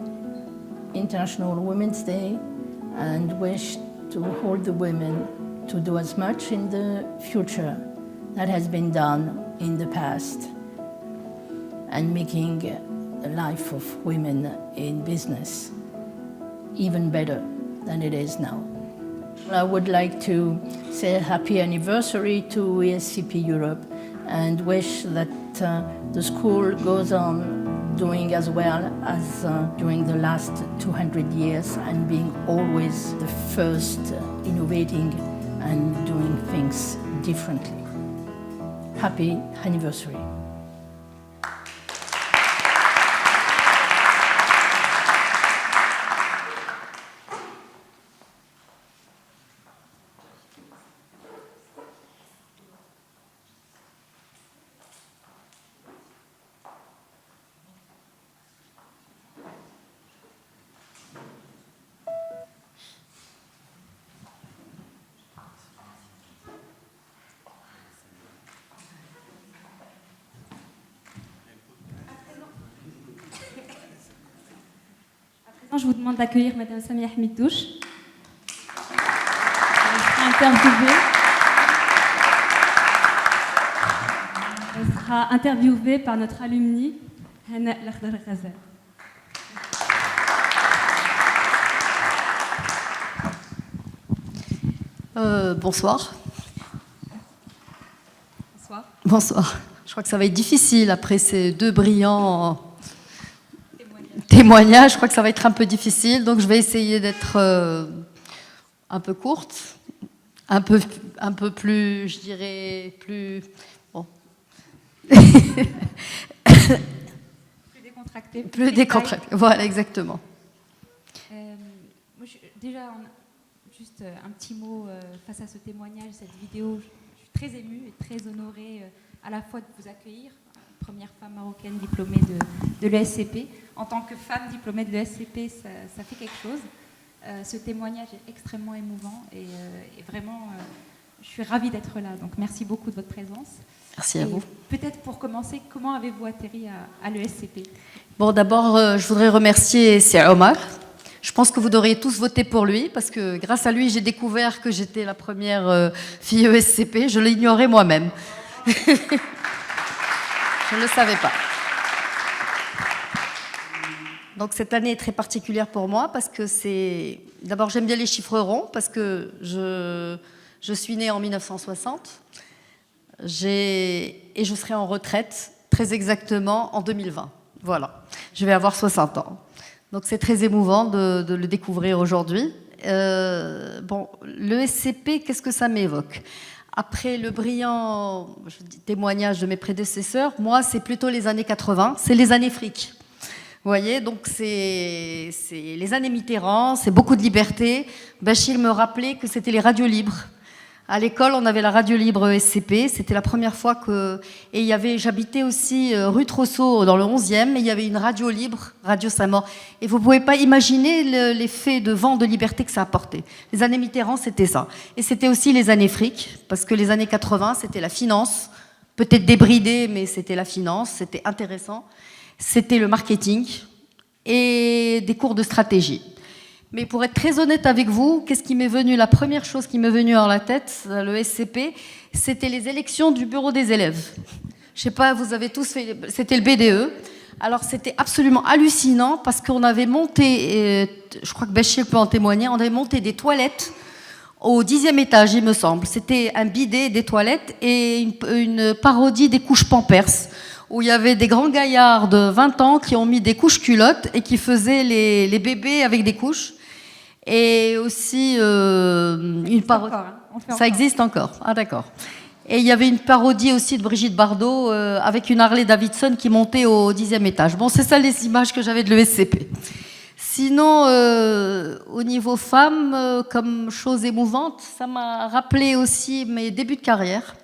International Women's Day and wish to all the women to do as much in the future that has been done in the past and making the life of women in business even better than it is now. I would like to say a happy anniversary to ESCP Europe and wish that the school goes on doing as well as during the last 200 years and being always the first innovating and doing things differently. Happy anniversary. Je vous demande d'accueillir Madame Samia Hamid-Douche. Elle sera interviewée par notre alumni, Hana Lakhdar-Ghazal. Bonsoir. Bonsoir. Bonsoir. Je crois que ça va être difficile après ces deux brillants témoignages. Je crois que ça va être un peu difficile, donc je vais essayer d'être un peu courte, un peu plus, je dirais, plus... Bon. Plus décontractée. Plus décontractée, voilà, exactement. Moi, déjà, juste un petit mot face à ce témoignage, cette vidéo. Je suis très émue et très honorée à la fois de vous accueillir, première femme marocaine diplômée de l'ESCP. En tant que femme diplômée de l'ESCP, ça fait quelque chose. Ce témoignage est extrêmement émouvant et vraiment, je suis ravie d'être là. Donc merci beaucoup de votre présence. Merci à vous. Peut-être pour commencer, comment avez-vous atterri à l'ESCP ? Bon, d'abord, je voudrais remercier Sir Omar. Je pense que vous devriez tous voter pour lui, parce que grâce à lui, j'ai découvert que j'étais la première fille ESCP. Je l'ignorais moi-même. Je ne le savais pas. Donc cette année est très particulière pour moi, parce que c'est... D'abord, j'aime bien les chiffres ronds, parce que je suis née en 1960. Et je serai en retraite, très exactement, en 2020. Voilà, je vais avoir 60 ans. Donc c'est très émouvant de le découvrir aujourd'hui. Bon, le SCP, qu'est-ce que ça m'évoque? Après le brillant témoignage de mes prédécesseurs, moi, c'est plutôt les années 80, c'est les années fric. Vous voyez, donc c'est les années Mitterrand, c'est beaucoup de liberté. Bachir me rappelait que c'était les radios libres. À l'école, on avait la radio libre SCP, c'était la première fois que... Et il y avait, j'habitais aussi rue Trousseau dans le 11e, et il y avait une radio libre, Radio Saint-Maur. Et vous ne pouvez pas imaginer l'effet de vent de liberté que ça apportait. Les années Mitterrand, c'était ça. Et c'était aussi les années fric, parce que les années 80, c'était la finance, peut-être débridée, mais c'était la finance, c'était intéressant. C'était le marketing et des cours de stratégie. Mais pour être très honnête avec vous, qu'est-ce qui m'est venu? La première chose qui m'est venue dans la tête, le SCP, c'était les élections du bureau des élèves. Je sais pas, vous avez tous fait, c'était le BDE. Alors c'était absolument hallucinant parce qu'on avait monté, je crois que Bachir peut en témoigner, on avait monté des toilettes au 10e étage, il me semble. C'était un bidet, des toilettes et une parodie des couches Pampers, où il y avait des grands gaillards de 20 ans qui ont mis des couches culottes et qui faisaient les bébés avec des couches. Et aussi une parodie. Ça existe encore. Ah d'accord. Et il y avait une parodie aussi de Brigitte Bardot avec une Harley Davidson qui montait au 10e étage. Bon, c'est ça les images que j'avais de l'ESCP. Sinon, au niveau femmes, comme chose émouvante, ça m'a rappelé aussi mes débuts de carrière.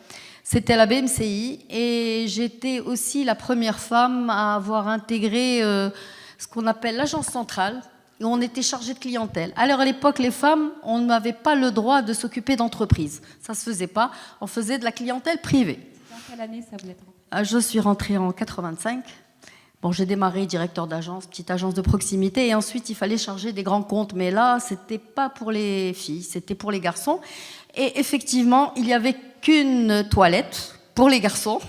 C'était à la BMCI et j'étais aussi la première femme à avoir intégré ce qu'on appelle l'agence centrale. Et on était chargé de clientèle. Alors à l'époque, les femmes, on n'avait pas le droit de s'occuper d'entreprises. Ça ne se faisait pas. On faisait de la clientèle privée. Dans quelle année ça vous êtes rentrée? Je suis rentrée en 85. Bon, j'ai démarré directeur d'agence, petite agence de proximité, et ensuite il fallait charger des grands comptes. Mais là, c'était pas pour les filles, c'était pour les garçons. Et effectivement, il n'y avait qu'une toilette pour les garçons,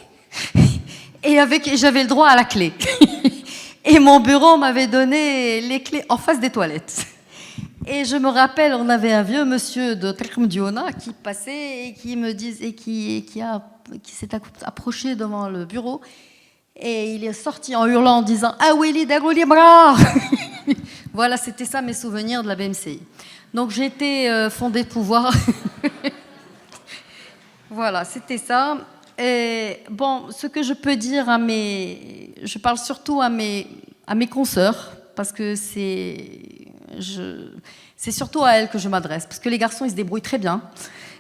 et j'avais le droit à la clé. Et mon bureau m'avait donné les clés en face des toilettes. Et je me rappelle, on avait un vieux monsieur de Trikmdiona qui passait et qui me disait, qui s'est approché devant le bureau. Et il est sorti en hurlant en disant « Ah Willy, déroule les bras !» Voilà, c'était ça mes souvenirs de la BMCI. Donc j'ai été fondée de pouvoir. Voilà, c'était ça. Et bon, ce que je peux dire je parle surtout à mes consoeurs, parce que c'est surtout à elles que je m'adresse, parce que les garçons, ils se débrouillent très bien.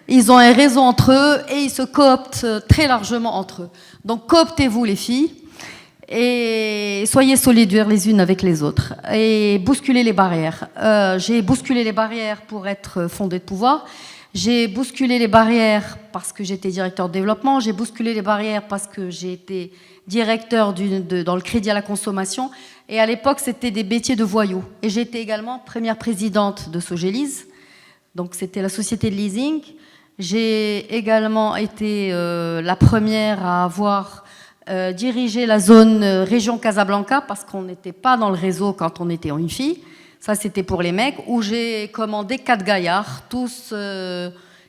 Ils ont un réseau entre eux et ils se cooptent très largement entre eux. Donc cooptez-vous les filles et soyez solidaires les unes avec les autres et bousculez les barrières. J'ai bousculé les barrières pour être fondée de pouvoir. J'ai bousculé les barrières parce que j'étais directeur de développement. J'ai bousculé les barrières parce que j'ai été directeur dans le crédit à la consommation. Et à l'époque, c'était des métiers de voyous. Et j'ai été également première présidente de Sogélise. Donc, c'était la société de leasing. J'ai également été la première à avoir dirigé la zone région Casablanca parce qu'on n'était pas dans le réseau quand on était une fille. Ça, c'était pour les mecs, où j'ai commandé 4 gaillards, tous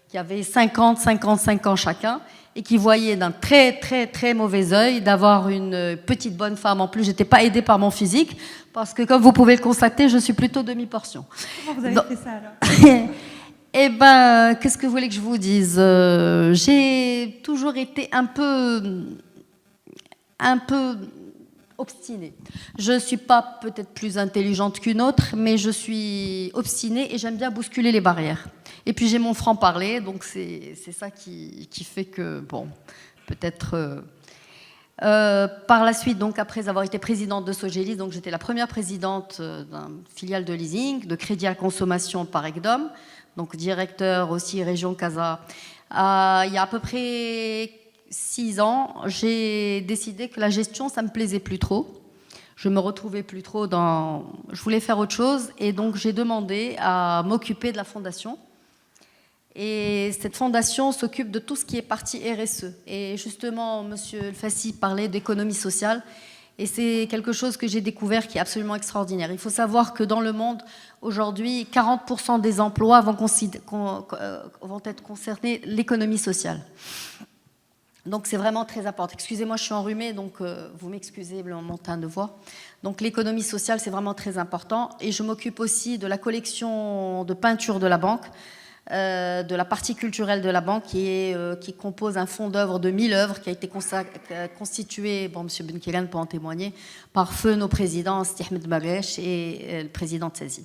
qui avaient 55 ans chacun, et qui voyaient d'un très, très, très mauvais œil d'avoir une petite bonne femme. En plus, je n'étais pas aidée par mon physique, parce que, comme vous pouvez le constater, je suis plutôt demi-portion. Comment vous avez fait ça, alors? Eh ben, qu'est-ce que vous voulez que je vous dise? J'ai toujours été un peu obstinée. Je ne suis pas peut-être plus intelligente qu'une autre, mais je suis obstinée et j'aime bien bousculer les barrières. Et puis j'ai mon franc-parler, donc c'est ça qui fait que, bon, peut-être... par la suite, donc après avoir été présidente de Sogélise, donc j'étais la première présidente d'une filiale de leasing, de crédit à la consommation par ECDOM, donc directeur aussi région Casa. Il y a à peu près 6 ans, j'ai décidé que la gestion, ça me plaisait plus trop. Je me retrouvais plus trop dans... Je voulais faire autre chose et donc j'ai demandé à m'occuper de la fondation. Et cette fondation s'occupe de tout ce qui est partie RSE. Et justement, M. El Fassi parlait d'économie sociale. Et c'est quelque chose que j'ai découvert qui est absolument extraordinaire. Il faut savoir que dans le monde, aujourd'hui, 40% des emplois vont être concernés l'économie sociale. Donc c'est vraiment très important. Excusez-moi, je suis enrhumée, donc vous m'excusez mon teint de voix. Donc l'économie sociale, c'est vraiment très important. Et je m'occupe aussi de la collection de peinture de la banque, de la partie culturelle de la banque qui compose un fonds d'œuvres de 1000 œuvres qui a été constitué, bon, M. Benkiran peut en témoigner, par feu nos présidents, Ahmed Mabesh et le président Tsazi.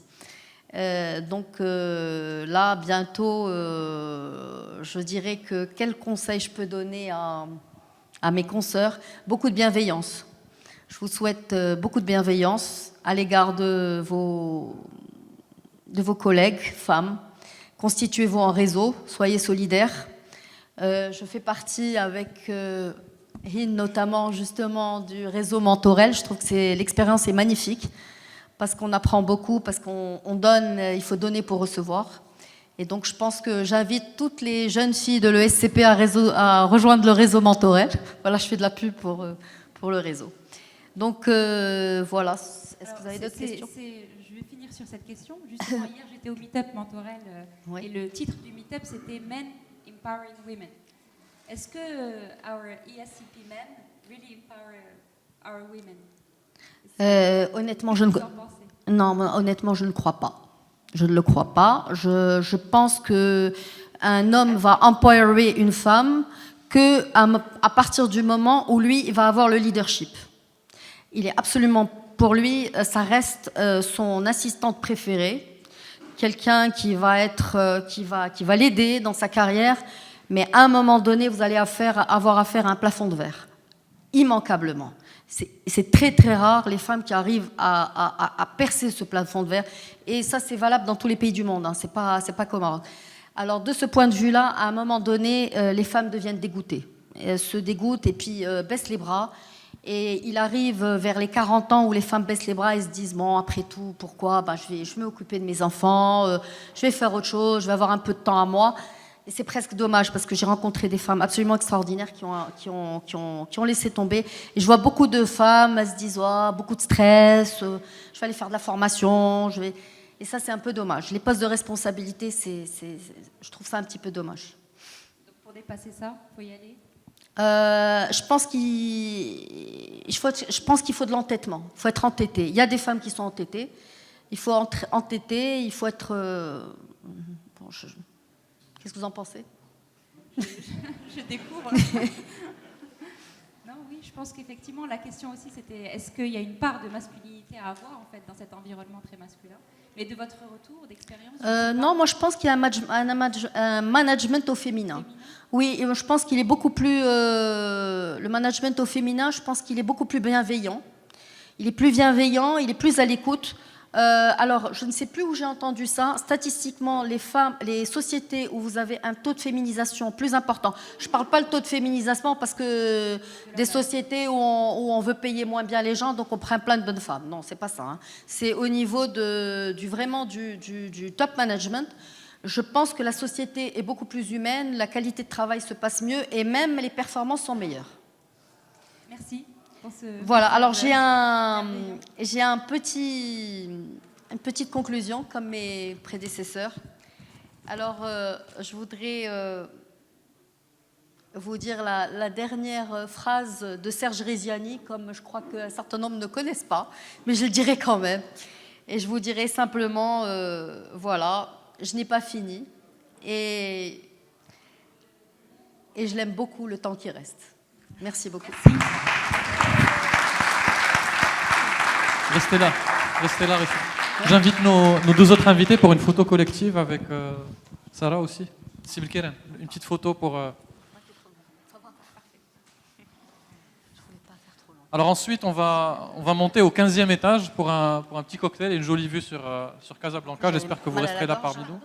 Donc là, bientôt, je dirais que quel conseil je peux donner à mes consoeurs? Beaucoup de bienveillance. Je vous souhaite beaucoup de bienveillance à l'égard de vos collègues femmes. Constituez-vous en réseau, soyez solidaires. Je fais partie avec Hind notamment justement du réseau Mentorel. Je trouve que l'expérience est magnifique. Parce qu'on apprend beaucoup, parce qu'on donne, il faut donner pour recevoir. Et donc je pense que j'invite toutes les jeunes filles de l'ESCP à rejoindre le réseau Mentorel. Voilà, je fais de la pub pour le réseau. Donc voilà, est-ce que vous avez d'autres questions? Je vais finir sur cette question. Justement, hier j'étais au Meetup Mentorel et le titre du Meetup c'était Men Empowering Women. Est-ce que our ESCP men really empower our women? Honnêtement, je ne crois pas. Je ne le crois pas. Je pense qu'un homme va empowerer une femme qu'à partir du moment où lui, il va avoir le leadership. Il est absolument, pour lui, ça reste son assistante préférée, quelqu'un qui va l'aider dans sa carrière, mais à un moment donné, vous allez avoir affaire à un plafond de verre, immanquablement. C'est très très rare les femmes qui arrivent à percer ce plafond de verre, et ça c'est valable dans tous les pays du monde, hein. C'est pas comme Maroc. Alors de ce point de vue-là, à un moment donné, les femmes deviennent dégoûtées. Elles se dégoûtent et puis baissent les bras. Et il arrive vers les 40 ans où les femmes baissent les bras et se disent bon, après tout, pourquoi je vais m'occuper de mes enfants, je vais faire autre chose, je vais avoir un peu de temps à moi. Et c'est presque dommage parce que j'ai rencontré des femmes absolument extraordinaires qui ont laissé tomber. Et je vois beaucoup de femmes, elles se disent oh, beaucoup de stress, je vais aller faire de la formation. Et ça, c'est un peu dommage. Les postes de responsabilité, je trouve ça un petit peu dommage. Donc pour dépasser ça, il faut y aller? Je pense qu'il faut de l'entêtement. Il faut être entêté. Il y a des femmes qui sont entêtées. Il faut entêter, il faut être... Qu'est-ce que vous en pensez? Je découvre. Non, oui, je pense qu'effectivement, la question aussi, c'était est-ce qu'il y a une part de masculinité à avoir, en fait, dans cet environnement très masculin? Mais de votre retour d'expérience? Non, moi, je pense qu'il y a un management au féminin. Oui, je pense qu'il est beaucoup plus... le management au féminin, je pense qu'il est beaucoup plus bienveillant. Il est plus bienveillant, il est plus à l'écoute. Alors, je ne sais plus où j'ai entendu ça. Statistiquement, les sociétés où vous avez un taux de féminisation plus important, je ne parle pas le taux de féminisation parce que des sociétés où on veut payer moins bien les gens, donc on prend plein de bonnes femmes. Non, c'est pas ça. Hein. C'est au niveau du top management. Je pense que la société est beaucoup plus humaine, la qualité de travail se passe mieux et même les performances sont meilleures. Merci. Voilà, alors j'ai une petite conclusion comme mes prédécesseurs. Alors, je voudrais vous dire la dernière phrase de Serge Reggiani, comme je crois qu'un certain nombre ne connaissent pas, mais je le dirai quand même. Et je vous dirai simplement, voilà, je n'ai pas fini et je l'aime beaucoup le temps qui reste. Merci beaucoup. Merci. Restez là. J'invite nos deux autres invités pour une photo collective avec Sarah aussi. Sibyl Keren, une petite photo pour... Alors ensuite, on va monter au 15e étage pour un petit cocktail et une jolie vue sur Casablanca. J'espère que vous resterez là parmi nous.